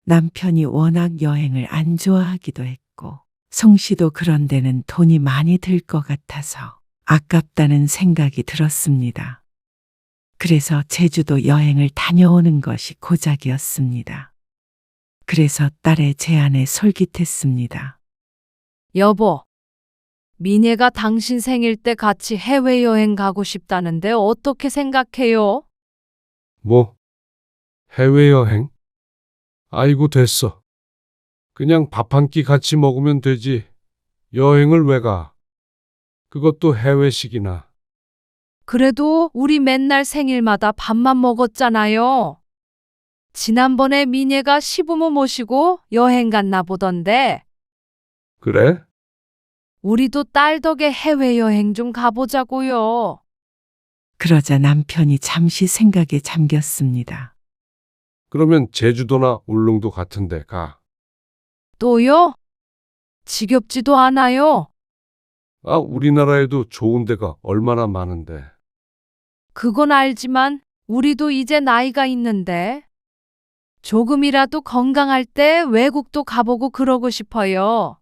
남편이 워낙 여행을 안 좋아하기도 했고 송 씨도 그런 데는 돈이 많이 들 것 같아서 아깝다는 생각이 들었습니다. 그래서 제주도 여행을 다녀오는 것이 고작이었습니다. 그래서 딸의 제안에 솔깃했습니다. 여보, 미애가 당신 생일 때 같이 해외여행 가고 싶다는데 어떻게 생각해요? 뭐? 해외여행? 아이고, 됐어. 그냥 밥 한 끼 같이 먹으면 되지. 여행을 왜 가? 그것도 해외식이나. 그래도 우리 맨날 생일마다 밥만 먹었잖아요. 지난번에 미애가 시부모 모시고 여행 갔나 보던데 그래? 우리도 딸 덕에 해외여행 좀 가보자고요. 그러자 남편이 잠시 생각에 잠겼습니다. 그러면 제주도나 울릉도 같은 데 가. 또요? 지겹지도 않아요. 아, 우리나라에도 좋은 데가 얼마나 많은데. 그건 알지만 우리도 이제 나이가 있는데 조금이라도 건강할 때 외국도 가보고 그러고 싶어요.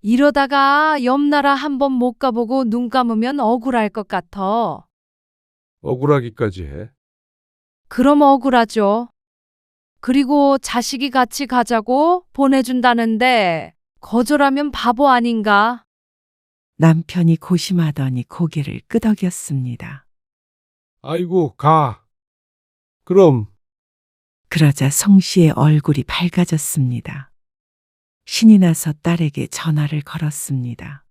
이러다가 옆 나라 한번 못 가보고 눈 감으면 억울할 것 같아. 억울하기까지 해. 그럼 억울하죠. 그리고 자식이 같이 가자고 보내준다는데 거절하면 바보 아닌가? 남편이 고심하더니 고개를 끄덕였습니다. 아이고, 가. 그럼. 그러자 송 씨의 얼굴이 밝아졌습니다. 신이 나서 딸에게 전화를 걸었습니다.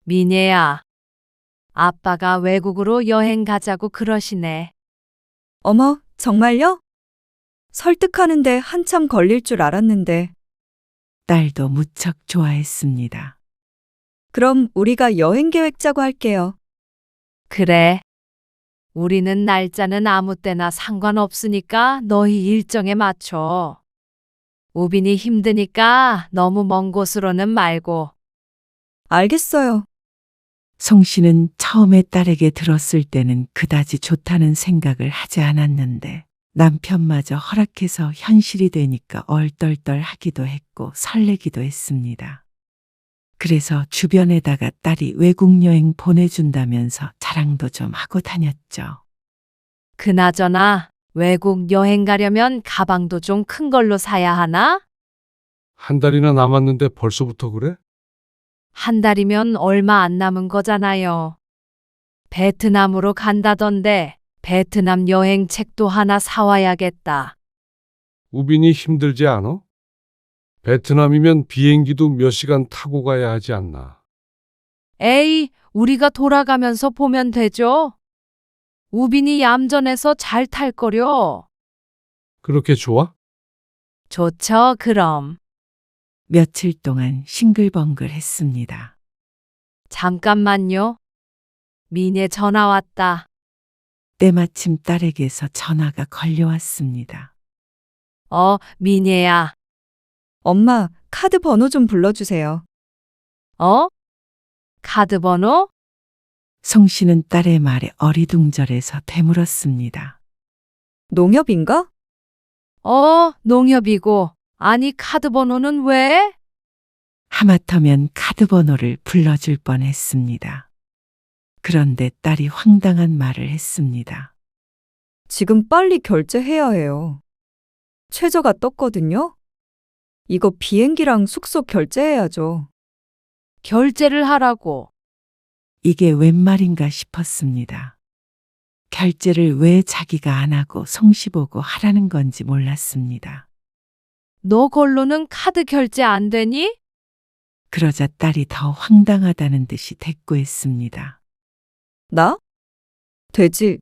미애야, 아빠가 외국으로 여행 가자고 그러시네. 어머, 정말요? 설득하는데 한참 걸릴 줄 알았는데. 딸도 무척 좋아했습니다. 그럼 우리가 여행 계획 짜고 할게요. 그래. 우리는 날짜는 아무 때나 상관없으니까 너희 일정에 맞춰. 우빈이 힘드니까 너무 먼 곳으로는 말고. 알겠어요. 송 씨는 처음에 딸에게 들었을 때는 그다지 좋다는 생각을 하지 않았는데 남편마저 허락해서 현실이 되니까 얼떨떨하기도 했고 설레기도 했습니다. 그래서 주변에다가 딸이 외국 여행 보내준다면서 자랑도 좀 하고 다녔죠. 그나저나 외국 여행 가려면 가방도 좀 큰 걸로 사야 하나? 한 달이나 남았는데 벌써부터 그래? 한 달이면 얼마 안 남은 거잖아요. 베트남으로 간다던데 베트남 여행 책도 하나 사와야겠다. 우빈이 힘들지 않아? 베트남이면 비행기도 몇 시간 타고 가야 하지 않나? 에이, 우리가 돌아가면서 보면 되죠. 우빈이 얌전해서 잘 탈 거려. 그렇게 좋아? 좋죠, 그럼. 며칠 동안 싱글벙글 했습니다. 잠깐만요. 미네 전화 왔다. 때마침 딸에게서 전화가 걸려왔습니다. 미네야. 엄마, 카드 번호 좀 불러주세요. 카드 번호? 송 씨는 딸의 말에 어리둥절해서 되물었습니다. 농협인가? 농협이고. 아니, 카드 번호는 왜? 하마터면 카드 번호를 불러줄 뻔했습니다. 그런데 딸이 황당한 말을 했습니다. 지금 빨리 결제해야 해요. 최저가 떴거든요? 이거 비행기랑 숙소 결제해야죠. 결제를 하라고. 이게 웬 말인가 싶었습니다. 결제를 왜 자기가 안 하고 송 씨 보고 하라는 건지 몰랐습니다. 너 걸로는 카드 결제 안 되니? 그러자 딸이 더 황당하다는 듯이 대꾸했습니다. 나? 되지.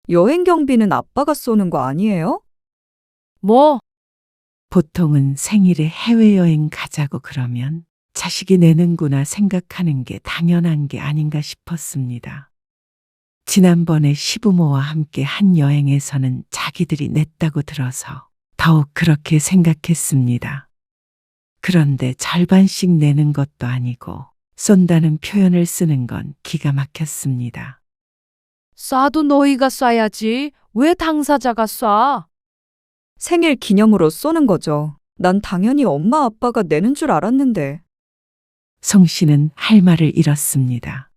여행 경비는 아빠가 쏘는 거 아니에요? 뭐? 보통은 생일에 해외여행 가자고 그러면 자식이 내는구나 생각하는 게 당연한 게 아닌가 싶었습니다. 지난번에 시부모와 함께 한 여행에서는 자기들이 냈다고 들어서 더욱 그렇게 생각했습니다. 그런데 절반씩 내는 것도 아니고 쏜다는 표현을 쓰는 건 기가 막혔습니다. 쏴도 너희가 쏴야지. 왜 당사자가 쏴? 생일 기념으로 쏘는 거죠. 난 당연히 엄마 아빠가 내는 줄 알았는데. 송 씨는 할 말을 잃었습니다.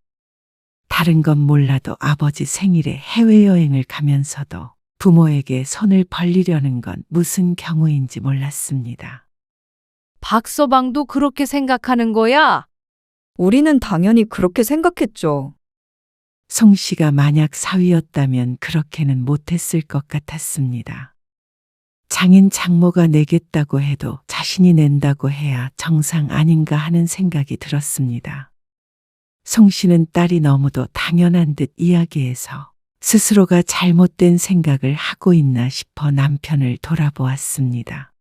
다른 건 몰라도 아버지 생일에 해외여행을 가면서도 부모에게 손을 벌리려는 건 무슨 경우인지 몰랐습니다. 박서방도 그렇게 생각하는 거야? 우리는 당연히 그렇게 생각했죠. 송 씨가 만약 사위였다면 그렇게는 못했을 것 같았습니다. 장인 장모가 내겠다고 해도 자신이 낸다고 해야 정상 아닌가 하는 생각이 들었습니다. 송 씨는 딸이 너무도 당연한 듯 이야기해서 스스로가 잘못된 생각을 하고 있나 싶어 남편을 돌아보았습니다.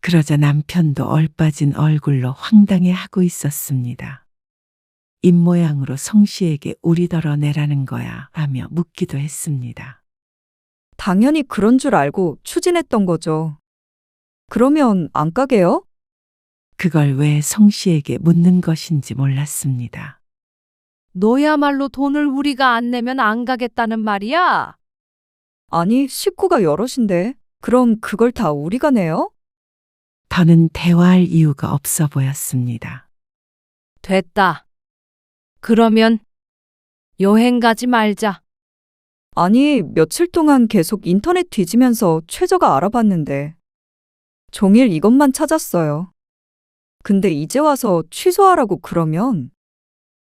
그러자 남편도 얼빠진 얼굴로 황당해하고 있었습니다. 입모양으로 송 씨에게 우리더러 내라는 거야 하며 묻기도 했습니다. 당연히 그런 줄 알고 추진했던 거죠. 그러면 안 가게요? 그걸 왜 송 씨에게 묻는 것인지 몰랐습니다. 너야말로 돈을 우리가 안 내면 안 가겠다는 말이야? 아니, 식구가 여럿인데. 그럼 그걸 다 우리가 내요? 더는 대화할 이유가 없어 보였습니다. 됐다. 그러면 여행 가지 말자. 아니, 며칠 동안 계속 인터넷 뒤지면서 최저가 알아봤는데 종일 이것만 찾았어요. 근데 이제 와서 취소하라고 그러면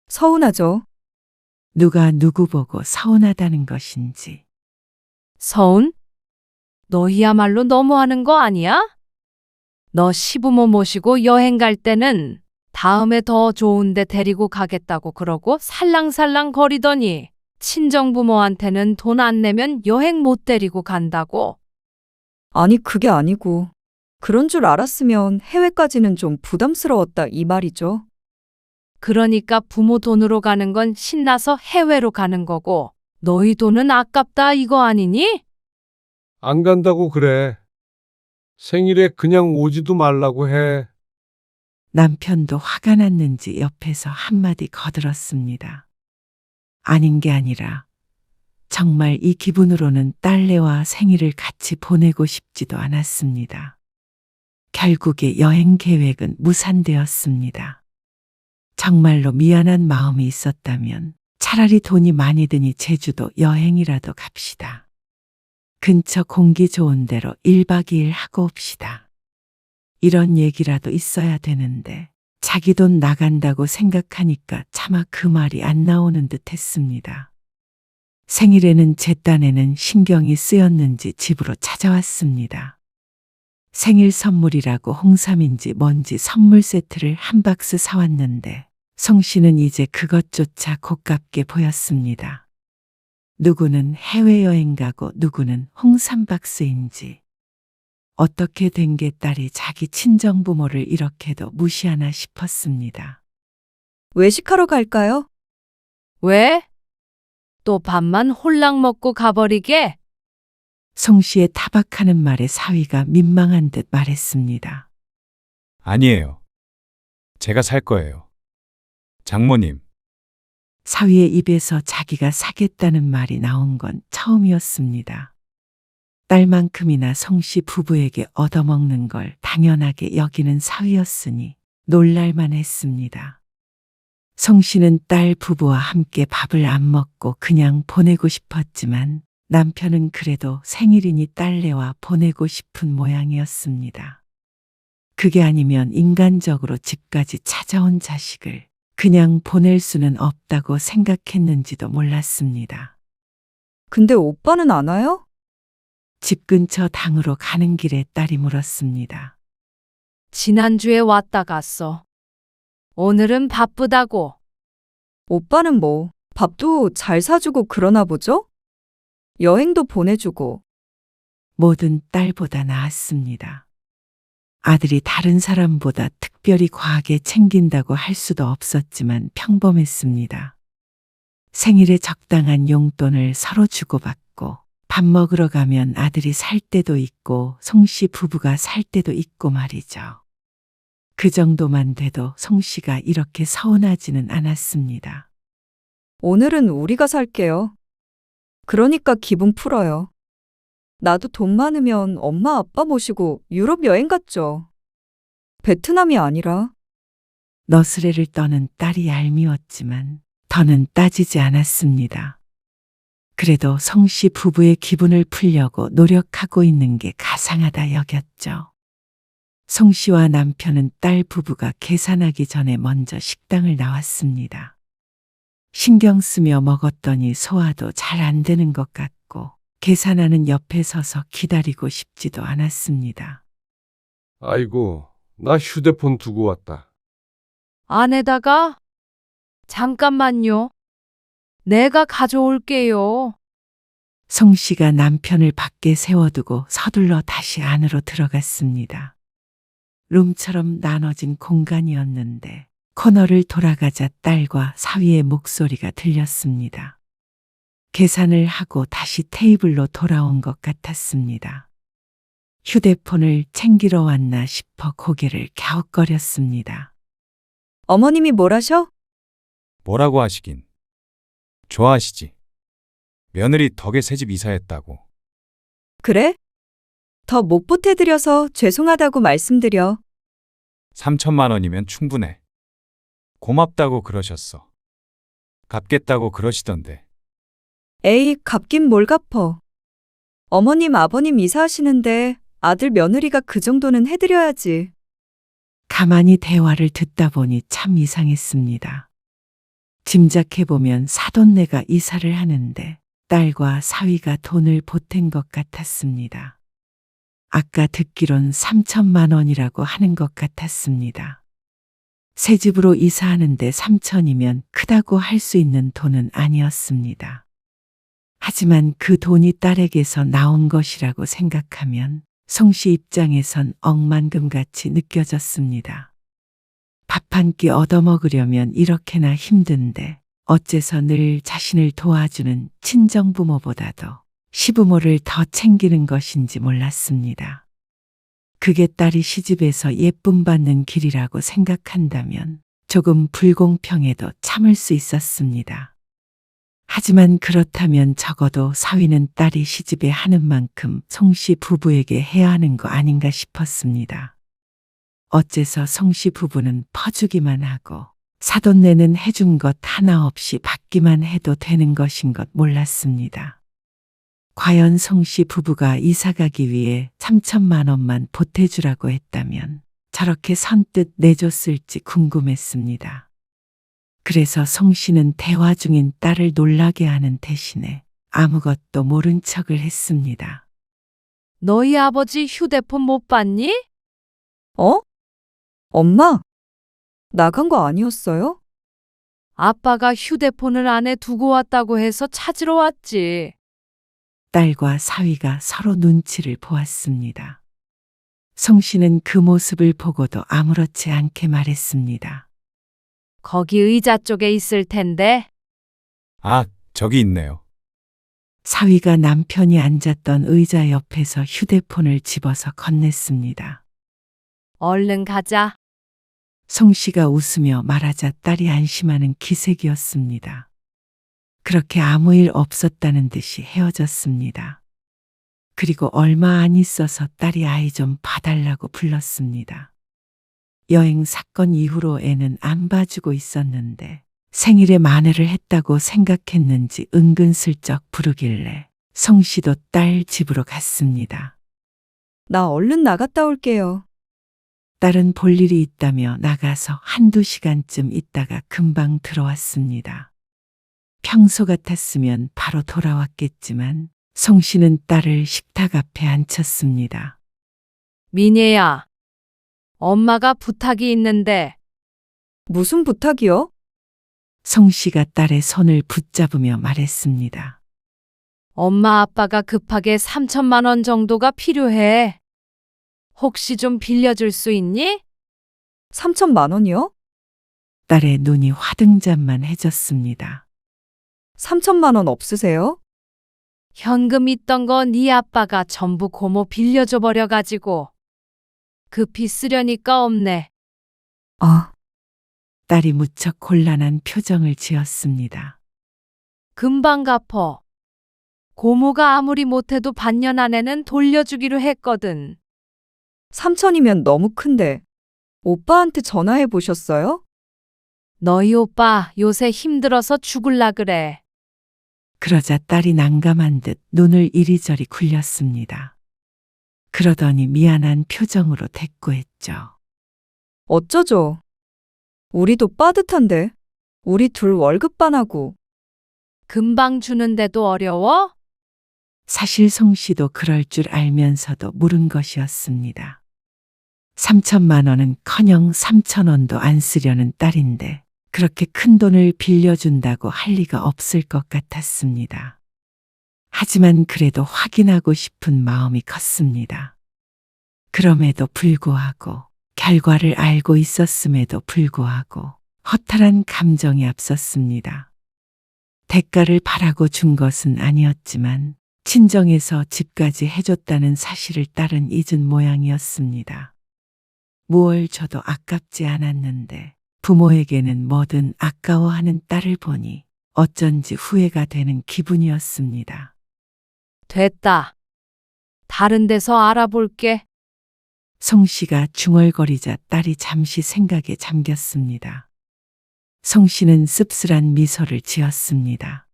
서운하죠. 누가 누구 보고 서운하다는 것인지. 서운? 너희야말로 너무하는 거 아니야? 너 시부모 모시고 여행 갈 때는 다음에 더 좋은 데 데리고 가겠다고 그러고 살랑살랑 거리더니 친정부모한테는 돈 안 내면 여행 못 데리고 간다고. 아니, 그게 아니고 그런 줄 알았으면 해외까지는 좀 부담스러웠다 이 말이죠. 그러니까 부모 돈으로 가는 건 신나서 해외로 가는 거고 너희 돈은 아깝다 이거 아니니? 안 간다고 그래. 생일에 그냥 오지도 말라고 해. 남편도 화가 났는지 옆에서 한마디 거들었습니다. 아닌 게 아니라 정말 이 기분으로는 딸내와 생일을 같이 보내고 싶지도 않았습니다. 결국에 여행 계획은 무산되었습니다. 정말로 미안한 마음이 있었다면 차라리 돈이 많이 드니 제주도 여행이라도 갑시다. 근처 공기 좋은 데로 1박 2일 하고 옵시다. 이런 얘기라도 있어야 되는데 자기 돈 나간다고 생각하니까 차마 그 말이 안 나오는 듯 했습니다. 생일에는 제 딴에는 신경이 쓰였는지 집으로 찾아왔습니다. 생일 선물이라고 홍삼인지 뭔지 선물 세트를 한 박스 사왔는데 송 씨는 이제 그것조차 고깝게 보였습니다. 누구는 해외여행 가고 누구는 홍삼 박스인지. 어떻게 된 게 딸이 자기 친정부모를 이렇게도 무시하나 싶었습니다. 외식하러 갈까요? 왜? 또 밥만 홀랑 먹고 가버리게? 송 씨의 타박하는 말에 사위가 민망한 듯 말했습니다. 아니에요. 제가 살 거예요. 장모님, 사위의 입에서 자기가 사겠다는 말이 나온 건 처음이었습니다. 딸만큼이나 송 씨 부부에게 얻어먹는 걸 당연하게 여기는 사위였으니 놀랄만 했습니다. 송 씨는 딸 부부와 함께 밥을 안 먹고 그냥 보내고 싶었지만 남편은 그래도 생일이니 딸내와 보내고 싶은 모양이었습니다. 그게 아니면 인간적으로 집까지 찾아온 자식을 그냥 보낼 수는 없다고 생각했는지도 몰랐습니다. 근데 오빠는 안 와요? 집 근처 당으로 가는 길에 딸이 물었습니다. 지난주에 왔다 갔어. 오늘은 바쁘다고. 오빠는 뭐 밥도 잘 사주고 그러나 보죠? 여행도 보내주고. 뭐든 딸보다 나았습니다. 아들이 다른 사람보다 특별히 과하게 챙긴다고 할 수도 없었지만 평범했습니다. 생일에 적당한 용돈을 서로 주고받고 밥 먹으러 가면 아들이 살 때도 있고 송 씨 부부가 살 때도 있고 말이죠. 그 정도만 돼도 송 씨가 이렇게 서운하지는 않았습니다. 오늘은 우리가 살게요. 그러니까 기분 풀어요. 나도 돈 많으면 엄마 아빠 모시고 유럽 여행 갔죠. 베트남이 아니라. 너스레를 떠는 딸이 얄미웠지만 더는 따지지 않았습니다. 그래도 송 씨 부부의 기분을 풀려고 노력하고 있는 게 가상하다 여겼죠. 송 씨와 남편은 딸 부부가 계산하기 전에 먼저 식당을 나왔습니다. 신경 쓰며 먹었더니 소화도 잘 안 되는 것 같고 계산하는 옆에 서서 기다리고 싶지도 않았습니다. 아이고, 나 휴대폰 두고 왔다. 안에다가? 잠깐만요. 내가 가져올게요. 송 씨가 남편을 밖에 세워두고 서둘러 다시 안으로 들어갔습니다. 룸처럼 나눠진 공간이었는데 코너를 돌아가자 딸과 사위의 목소리가 들렸습니다. 계산을 하고 다시 테이블로 돌아온 것 같았습니다. 휴대폰을 챙기러 왔나 싶어 고개를 갸웃거렸습니다. 어머님이 뭘 하셔? 뭐라고 하시긴. 좋아하시지. 며느리 덕에 새집 이사했다고. 그래? 더 못 보태드려서 죄송하다고 말씀드려. 3천만 원이면 충분해. 고맙다고 그러셨어. 갚겠다고 그러시던데. 에이, 갚긴 뭘 갚어. 어머님, 아버님 이사하시는데 아들 며느리가 그 정도는 해드려야지. 가만히 대화를 듣다 보니 참 이상했습니다. 짐작해보면 사돈네가 이사를 하는데 딸과 사위가 돈을 보탠 것 같았습니다. 아까 듣기론 3천만 원이라고 하는 것 같았습니다. 새 집으로 이사하는데 3천이면 크다고 할 수 있는 돈은 아니었습니다. 하지만 그 돈이 딸에게서 나온 것이라고 생각하면 송 씨 입장에선 억만금같이 느껴졌습니다. 밥 한 끼 얻어먹으려면 이렇게나 힘든데 어째서 늘 자신을 도와주는 친정부모보다도 시부모를 더 챙기는 것인지 몰랐습니다. 그게 딸이 시집에서 예쁨 받는 길이라고 생각한다면 조금 불공평해도 참을 수 있었습니다. 하지만 그렇다면 적어도 사위는 딸이 시집에 하는 만큼 송씨 부부에게 해야 하는 거 아닌가 싶었습니다. 어째서 송씨 부부는 퍼주기만 하고 사돈네는 해준 것 하나 없이 받기만 해도 되는 것인 것 몰랐습니다. 과연 송씨 부부가 이사 가기 위해 3천만 원만 보태주라고 했다면 저렇게 선뜻 내줬을지 궁금했습니다. 그래서 송씨는 대화 중인 딸을 놀라게 하는 대신에 아무것도 모른 척을 했습니다. 너희 아버지 휴대폰 못 봤니? 어? 엄마? 나간 거 아니었어요? 아빠가 휴대폰을 안에 두고 왔다고 해서 찾으러 왔지. 딸과 사위가 서로 눈치를 보았습니다. 송씨는 그 모습을 보고도 아무렇지 않게 말했습니다. 거기 의자 쪽에 있을 텐데. 아, 저기 있네요. 사위가 남편이 앉았던 의자 옆에서 휴대폰을 집어서 건넸습니다. 얼른 가자. 송씨가 웃으며 말하자 딸이 안심하는 기색이었습니다. 그렇게 아무 일 없었다는 듯이 헤어졌습니다. 그리고 얼마 안 있어서 딸이 아이 좀 봐달라고 불렀습니다. 여행 사건 이후로 애는 안 봐주고 있었는데 생일에 만회를 했다고 생각했는지 은근슬쩍 부르길래 송씨도 딸 집으로 갔습니다. 나 얼른 나갔다 올게요. 딸은 볼 일이 있다며 나가서 한두 시간쯤 있다가 금방 들어왔습니다. 평소 같았으면 바로 돌아왔겠지만 송씨는 딸을 식탁 앞에 앉혔습니다. 민혜야, 엄마가 부탁이 있는데. 무슨 부탁이요? 송씨가 딸의 손을 붙잡으며 말했습니다. 엄마 아빠가 급하게 3천만 원 정도가 필요해. 혹시 좀 빌려줄 수 있니? 3천만 원이요? 딸의 눈이 화등잔만 해졌습니다. 3천만 원 없으세요? 현금 있던 거 네 아빠가 전부 고모 빌려줘 버려가지고. 급히 쓰려니까 없네. 아, 딸이 무척 곤란한 표정을 지었습니다. 금방 갚어. 고모가 아무리 못해도 반년 안에는 돌려주기로 했거든. 3천이면 너무 큰데. 오빠한테 전화해 보셨어요? 너희 오빠 요새 힘들어서 죽을라 그래. 그러자 딸이 난감한 듯 눈을 이리저리 굴렸습니다. 그러더니 미안한 표정으로 대꾸했죠. 어쩌죠? 우리도 빠듯한데. 우리 둘 월급반하고. 금방 주는데도 어려워? 사실 송씨도 그럴 줄 알면서도 물은 것이었습니다. 3천만 원은커녕 3천 원도 안 쓰려는 딸인데 그렇게 큰 돈을 빌려준다고 할 리가 없을 것 같았습니다. 하지만 그래도 확인하고 싶은 마음이 컸습니다. 그럼에도 불구하고 결과를 알고 있었음에도 불구하고 허탈한 감정이 앞섰습니다. 대가를 바라고 준 것은 아니었지만 친정에서 집까지 해줬다는 사실을 딸은 잊은 모양이었습니다. 무얼 줘도 아깝지 않았는데 부모에게는 뭐든 아까워하는 딸을 보니 어쩐지 후회가 되는 기분이었습니다. 됐다. 다른 데서 알아볼게. 송씨가 중얼거리자 딸이 잠시 생각에 잠겼습니다. 송씨는 씁쓸한 미소를 지었습니다.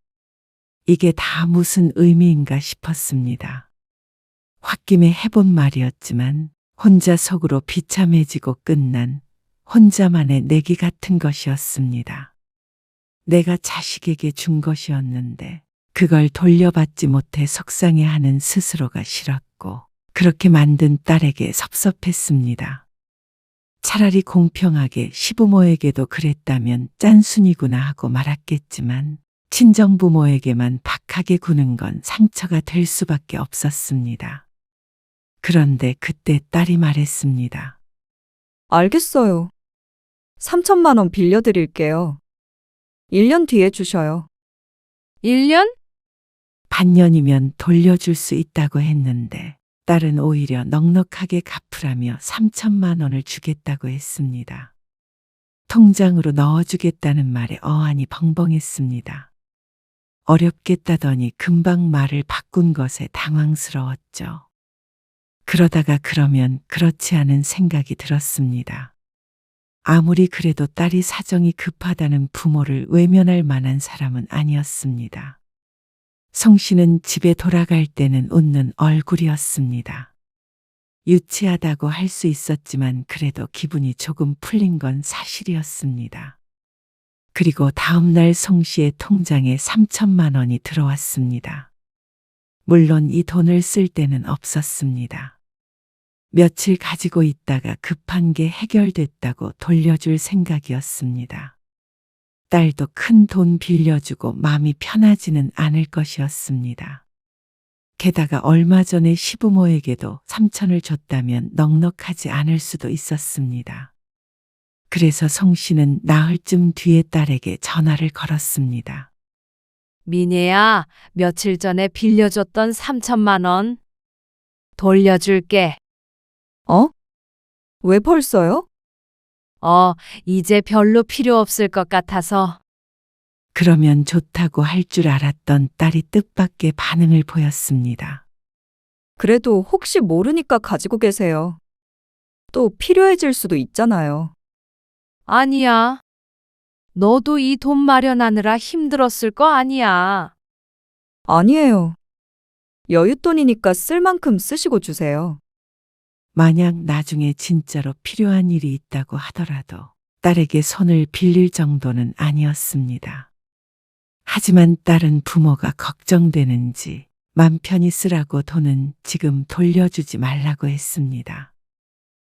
이게 다 무슨 의미인가 싶었습니다. 홧김에 해본 말이었지만 혼자 속으로 비참해지고 끝난 혼자만의 내기 같은 것이었습니다. 내가 자식에게 준 것이었는데 그걸 돌려받지 못해 속상해하는 스스로가 싫었고 그렇게 만든 딸에게 섭섭했습니다. 차라리 공평하게 시부모에게도 그랬다면 짠순이구나 하고 말았겠지만 친정부모에게만 박하게 구는 건 상처가 될 수밖에 없었습니다. 그런데 그때 딸이 말했습니다. 알겠어요. 3천만 원 빌려드릴게요. 1년 뒤에 주셔요. 1년? 반년이면 돌려줄 수 있다고 했는데 딸은 오히려 넉넉하게 갚으라며 3천만 원을 주겠다고 했습니다. 통장으로 넣어주겠다는 말에 어안이 벙벙했습니다. 어렵게 따더니 금방 말을 바꾼 것에 당황스러웠죠. 그러다가 그러면 그렇지 않은 생각이 들었습니다. 아무리 그래도 딸이 사정이 급하다는 부모를 외면할 만한 사람은 아니었습니다. 성 씨는 집에 돌아갈 때는 웃는 얼굴이었습니다. 유치하다고 할 수 있었지만 그래도 기분이 조금 풀린 건 사실이었습니다. 그리고 다음 날 송 씨의 통장에 3천만 원이 들어왔습니다. 물론 이 돈을 쓸 데는 없었습니다. 며칠 가지고 있다가 급한 게 해결됐다고 돌려줄 생각이었습니다. 딸도 큰 돈 빌려주고 마음이 편하지는 않을 것이었습니다. 게다가 얼마 전에 시부모에게도 3천을 줬다면 넉넉하지 않을 수도 있었습니다. 그래서 성 씨는 나흘쯤 뒤에 딸에게 전화를 걸었습니다. 미애야, 며칠 전에 빌려줬던 3천만 원 돌려줄게. 어? 왜 벌써요? 이제 별로 필요 없을 것 같아서. 그러면 좋다고 할 줄 알았던 딸이 뜻밖의 반응을 보였습니다. 그래도 혹시 모르니까 가지고 계세요. 또 필요해질 수도 있잖아요. 아니야. 너도 이 돈 마련하느라 힘들었을 거 아니야. 아니에요. 여윳돈이니까 쓸 만큼 쓰시고 주세요. 만약 나중에 진짜로 필요한 일이 있다고 하더라도 딸에게 손을 빌릴 정도는 아니었습니다. 하지만 딸은 부모가 걱정되는지 맘 편히 쓰라고 돈은 지금 돌려주지 말라고 했습니다.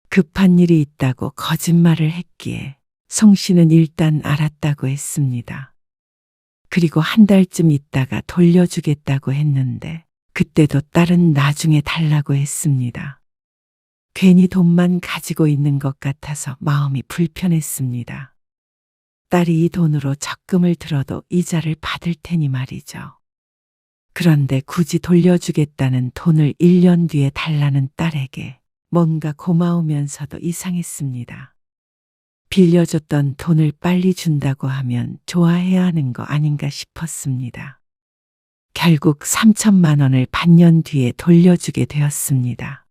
급한 일이 있다고 거짓말을 했기에 송 씨는 일단 알았다고 했습니다. 그리고 한 달쯤 있다가 돌려주겠다고 했는데 그때도 딸은 나중에 달라고 했습니다. 괜히 돈만 가지고 있는 것 같아서 마음이 불편했습니다. 딸이 이 돈으로 적금을 들어도 이자를 받을 테니 말이죠. 그런데 굳이 돌려주겠다는 돈을 1년 뒤에 달라는 딸에게 뭔가 고마우면서도 이상했습니다. 빌려줬던 돈을 빨리 준다고 하면 좋아해야 하는 거 아닌가 싶었습니다. 결국 3천만 원을 반년 뒤에 돌려주게 되었습니다.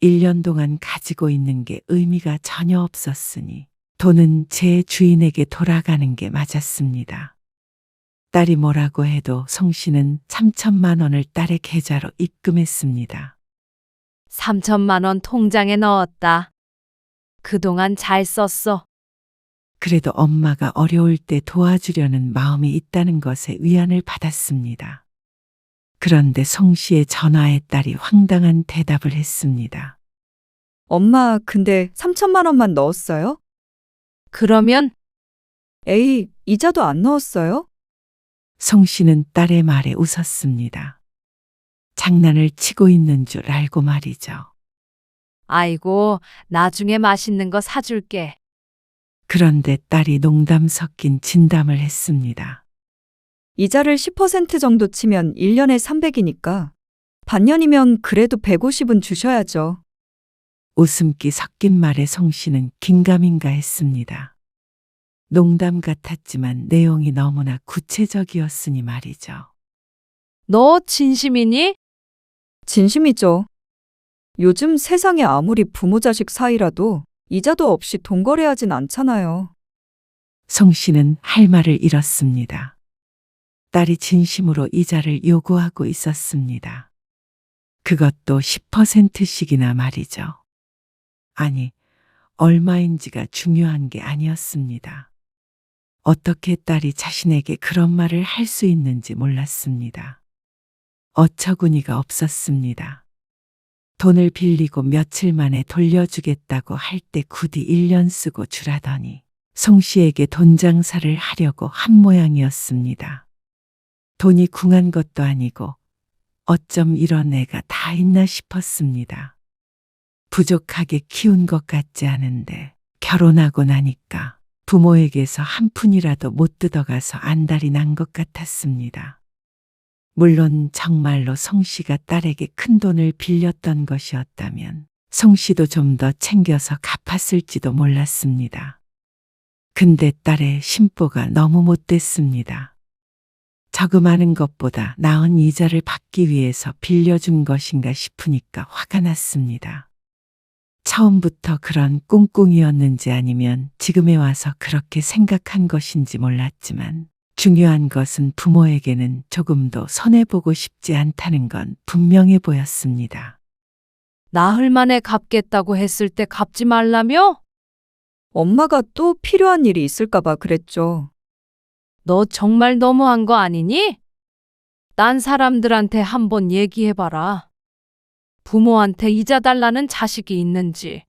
1년 동안 가지고 있는 게 의미가 전혀 없었으니 돈은 제 주인에게 돌아가는 게 맞았습니다. 딸이 뭐라고 해도 송 씨는 3천만 원을 딸의 계좌로 입금했습니다. 3천만 원 통장에 넣었다. 그동안 잘 썼어. 그래도 엄마가 어려울 때 도와주려는 마음이 있다는 것에 위안을 받았습니다. 그런데 송 씨의 전화에 딸이 황당한 대답을 했습니다. 엄마, 근데 3천만 원만 넣었어요? 그러면 에이, 이자도 안 넣었어요? 송 씨는 딸의 말에 웃었습니다. 장난을 치고 있는 줄 알고 말이죠. 아이고, 나중에 맛있는 거 사줄게. 그런데 딸이 농담 섞인 진담을 했습니다. 이자를 10% 정도 치면 1년에 300이니까 반년이면 그래도 150은 주셔야죠. 웃음기 섞인 말에 송 씨는 긴가민가 했습니다. 농담 같았지만 내용이 너무나 구체적이었으니 말이죠. 너 진심이니? 진심이죠. 요즘 세상에 아무리 부모 자식 사이라도 이자도 없이 돈 거래하진 않잖아요. 송 씨는 할 말을 잃었습니다. 딸이 진심으로 이자를 요구하고 있었습니다. 그것도 10%씩이나 말이죠. 아니, 얼마인지가 중요한 게 아니었습니다. 어떻게 딸이 자신에게 그런 말을 할 수 있는지 몰랐습니다. 어처구니가 없었습니다. 돈을 빌리고 며칠 만에 돌려주겠다고 할 때 굳이 1년 쓰고 주라더니 송 씨에게 돈 장사를 하려고 한 모양이었습니다. 돈이 궁한 것도 아니고 어쩜 이런 애가 다 있나 싶었습니다. 부족하게 키운 것 같지 않은데 결혼하고 나니까 부모에게서 한 푼이라도 못 뜯어가서 안달이 난 것 같았습니다. 물론 정말로 송 씨가 딸에게 큰 돈을 빌렸던 것이었다면 송 씨도 좀 더 챙겨서 갚았을지도 몰랐습니다. 근데 딸의 심보가 너무 못됐습니다. 저금하는 것보다 나은 이자를 받기 위해서 빌려준 것인가 싶으니까 화가 났습니다. 처음부터 그런 꿍꿍이었는지 아니면 지금에 와서 그렇게 생각한 것인지 몰랐지만 중요한 것은 부모에게는 조금도 손해보고 싶지 않다는 건 분명해 보였습니다. 나흘 만에 갚겠다고 했을 때 갚지 말라며? 엄마가 또 필요한 일이 있을까봐 그랬죠. 너 정말 너무한 거 아니니? 딴 사람들한테 한번 얘기해봐라. 부모한테 이자 달라는 자식이 있는지.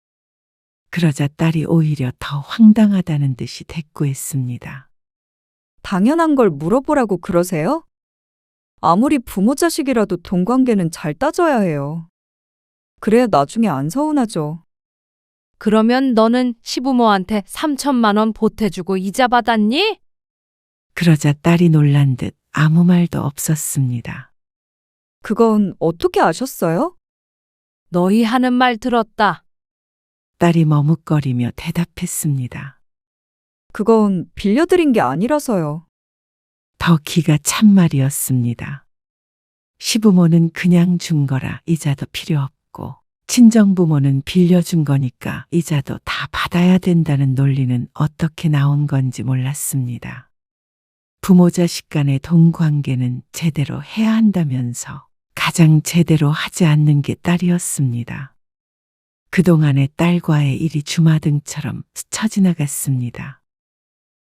그러자 딸이 오히려 더 황당하다는 듯이 대꾸했습니다. 당연한 걸 물어보라고 그러세요? 아무리 부모 자식이라도 돈 관계는 잘 따져야 해요. 그래야 나중에 안 서운하죠. 그러면 너는 시부모한테 3천만 원 보태주고 이자 받았니? 그러자 딸이 놀란 듯 아무 말도 없었습니다. 그건 어떻게 아셨어요? 너희 하는 말 들었다. 딸이 머뭇거리며 대답했습니다. 그건 빌려드린 게 아니라서요. 더 기가 찬 말이었습니다. 시부모는 그냥 준 거라 이자도 필요 없고 친정부모는 빌려준 거니까 이자도 다 받아야 된다는 논리는 어떻게 나온 건지 몰랐습니다. 부모 자식 간의 돈 관계는 제대로 해야 한다면서 가장 제대로 하지 않는 게 딸이었습니다. 그동안의 딸과의 일이 주마등처럼 스쳐 지나갔습니다.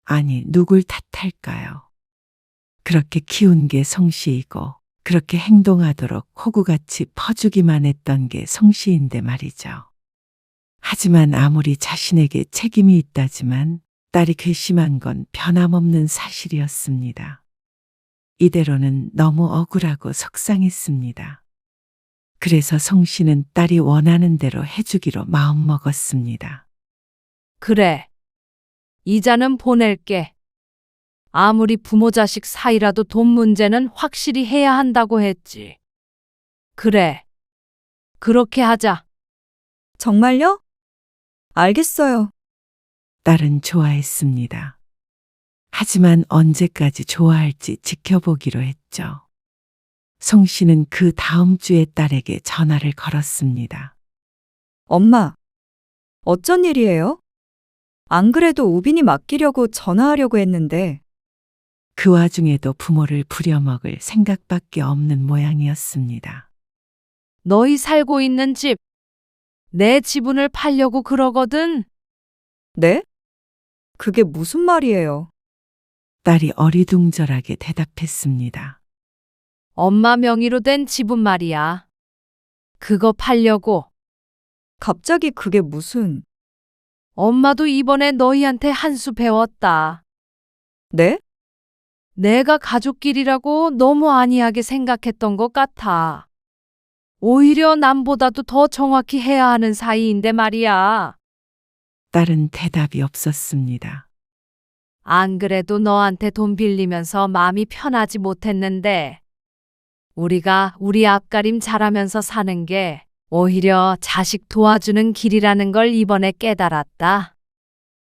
아니, 누굴 탓할까요? 그렇게 키운 게 성씨이고 그렇게 행동하도록 호구같이 퍼주기만 했던 게 성씨인데 말이죠. 하지만 아무리 자신에게 책임이 있다지만 딸이 괘씸한 건 변함없는 사실이었습니다. 이대로는 너무 억울하고 속상했습니다. 그래서 성씨는 딸이 원하는 대로 해주기로 마음먹었습니다. 그래. 이자는 보낼게. 아무리 부모 자식 사이라도 돈 문제는 확실히 해야 한다고 했지. 그래. 그렇게 하자. 정말요? 알겠어요. 딸은 좋아했습니다. 하지만 언제까지 좋아할지 지켜보기로 했죠. 성씨는 그 다음 주에 딸에게 전화를 걸었습니다. 엄마, 어쩐 일이에요? 안 그래도 우빈이 맡기려고 전화하려고 했는데, 그 와중에도 부모를 부려먹을 생각밖에 없는 모양이었습니다. 너희 살고 있는 집, 내 지분을 팔려고 그러거든. 네? 그게 무슨 말이에요? 딸이 어리둥절하게 대답했습니다. 엄마 명의로 된 지분 말이야. 그거 팔려고. 갑자기 그게 무슨, 엄마도 이번에 너희한테 한 수 배웠다. 네? 내가 가족끼리라고 너무 안이하게 생각했던 것 같아. 오히려 남보다도 더 정확히 해야 하는 사이인데 말이야. 딸은 대답이 없었습니다. 안 그래도 너한테 돈 빌리면서 마음이 편하지 못했는데, 우리가 우리 앞가림 잘하면서 사는 게 오히려 자식 도와주는 길이라는 걸 이번에 깨달았다.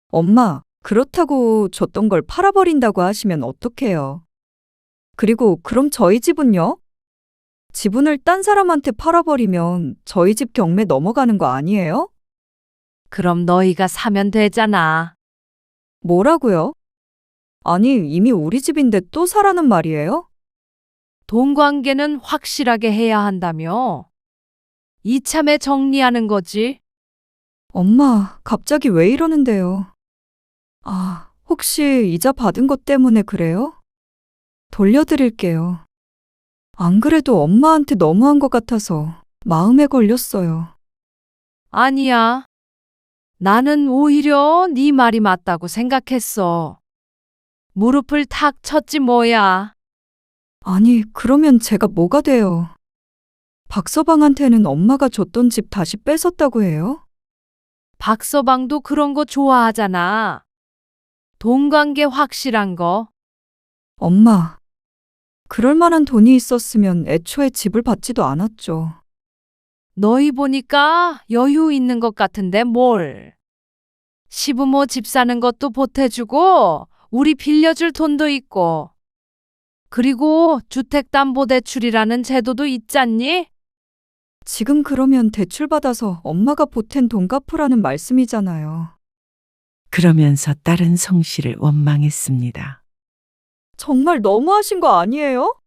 엄마, 그렇다고 줬던 걸 팔아버린다고 하시면 어떡해요? 그리고 그럼 저희 집은요? 지분을 딴 사람한테 팔아버리면 저희 집 경매 넘어가는 거 아니에요? 그럼 너희가 사면 되잖아. 뭐라고요? 아니, 이미 우리 집인데 또 사라는 말이에요? 돈 관계는 확실하게 해야 한다며. 이참에 정리하는 거지. 엄마, 갑자기 왜 이러는데요? 아, 혹시 이자 받은 것 때문에 그래요? 돌려드릴게요. 안 그래도 엄마한테 너무한 것 같아서 마음에 걸렸어요. 아니야. 나는 오히려 네 말이 맞다고 생각했어. 무릎을 탁 쳤지 뭐야. 아니, 그러면 제가 뭐가 돼요? 박서방한테는 엄마가 줬던 집 다시 뺏었다고 해요? 박서방도 그런 거 좋아하잖아. 돈 관계 확실한 거. 엄마, 그럴 만한 돈이 있었으면 애초에 집을 받지도 않았죠. 너희 보니까 여유 있는 것 같은데 뭘. 시부모 집 사는 것도 보태주고 우리 빌려줄 돈도 있고. 그리고 주택담보대출이라는 제도도 있잖니? 지금 그러면 대출 받아서 엄마가 보탠 돈 갚으라는 말씀이잖아요. 그러면서 딸은 송 씨를 원망했습니다. 정말 너무하신 거 아니에요?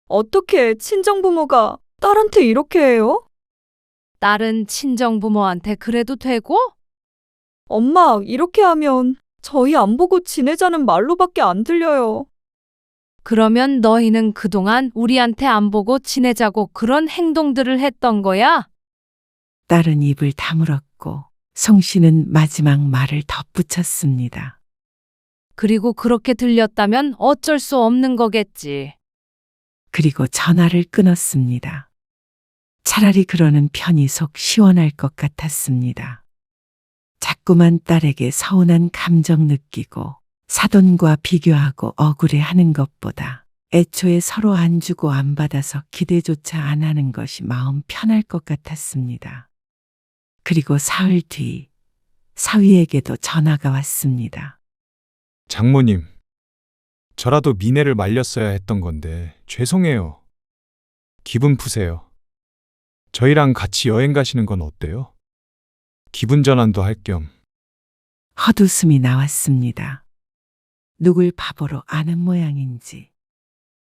어떻게 친정부모가 딸한테 이렇게 해요? 딸은 친정부모한테 그래도 되고? 엄마, 이렇게 하면 저희 안 보고 지내자는 말로밖에 안 들려요. 그러면 너희는 그동안 우리한테 안 보고 지내자고 그런 행동들을 했던 거야? 딸은 입을 다물었고 송 씨는 마지막 말을 덧붙였습니다. 그리고 그렇게 들렸다면 어쩔 수 없는 거겠지. 그리고 전화를 끊었습니다. 차라리 그러는 편이 속 시원할 것 같았습니다. 자꾸만 딸에게 서운한 감정 느끼고 사돈과 비교하고 억울해하는 것보다 애초에 서로 안 주고 안 받아서 기대조차 안 하는 것이 마음 편할 것 같았습니다. 그리고 사흘 뒤 사위에게도 전화가 왔습니다. 장모님, 저라도 미네를 말렸어야 했던 건데 죄송해요. 기분 푸세요. 저희랑 같이 여행 가시는 건 어때요? 기분 전환도 할 겸. 헛웃음이 나왔습니다. 누굴 바보로 아는 모양인지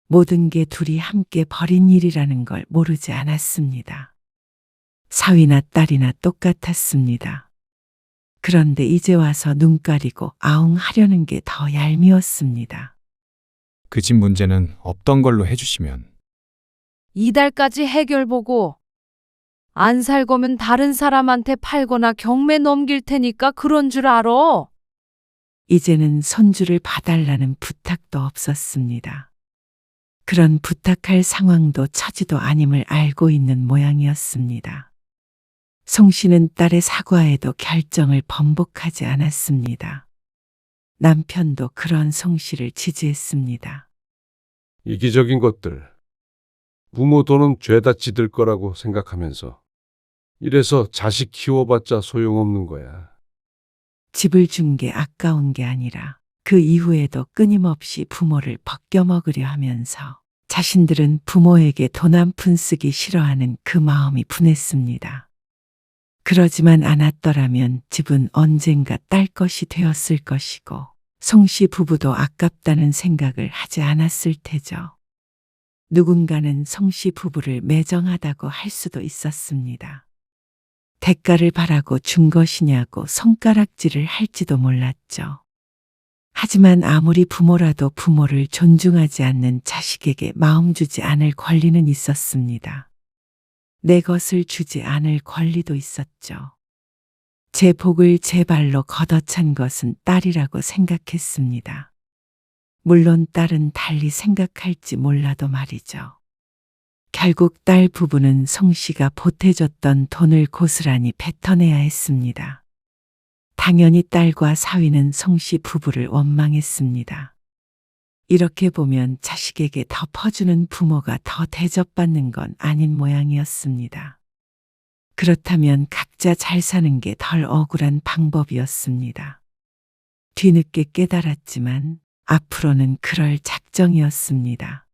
모든 게 둘이 함께 벌인 일이라는 걸 모르지 않았습니다. 사위나 딸이나 똑같았습니다. 그런데 이제 와서 눈 가리고 아웅하려는 게 더 얄미웠습니다. 그 집 문제는 없던 걸로 해주시면. 이달까지 해결 보고 안 살 거면 다른 사람한테 팔거나 경매 넘길 테니까 그런 줄 알아. 이제는 손주를 봐달라는 부탁도 없었습니다. 그런 부탁할 상황도 처지도 아님을 알고 있는 모양이었습니다. 송 씨는 딸의 사과에도 결정을 번복하지 않았습니다. 남편도 그런 송 씨를 지지했습니다. 이기적인 것들. 부모 돈은 죄다 지들 거라고 생각하면서 이래서 자식 키워봤자 소용없는 거야. 집을 준 게 아까운 게 아니라 그 이후에도 끊임없이 부모를 벗겨먹으려 하면서 자신들은 부모에게 돈 한 푼 쓰기 싫어하는 그 마음이 분했습니다. 그러지만 않았더라면 집은 언젠가 딸 것이 되었을 것이고 송 씨 부부도 아깝다는 생각을 하지 않았을 테죠. 누군가는 송 씨 부부를 매정하다고 할 수도 있었습니다. 대가를 바라고 준 것이냐고 손가락질을 할지도 몰랐죠. 하지만 아무리 부모라도 부모를 존중하지 않는 자식에게 마음 주지 않을 권리는 있었습니다. 내 것을 주지 않을 권리도 있었죠. 제 복을 제 발로 걷어찬 것은 딸이라고 생각했습니다. 물론 딸은 달리 생각할지 몰라도 말이죠. 결국 딸 부부는 송 씨가 보태줬던 돈을 고스란히 뱉어내야 했습니다. 당연히 딸과 사위는 송 씨 부부를 원망했습니다. 이렇게 보면 자식에게 덮어주는 부모가 더 대접받는 건 아닌 모양이었습니다. 그렇다면 각자 잘 사는 게 덜 억울한 방법이었습니다. 뒤늦게 깨달았지만 앞으로는 그럴 작정이었습니다.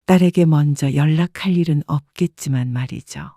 딸에게 먼저 연락할 일은 없겠지만 말이죠.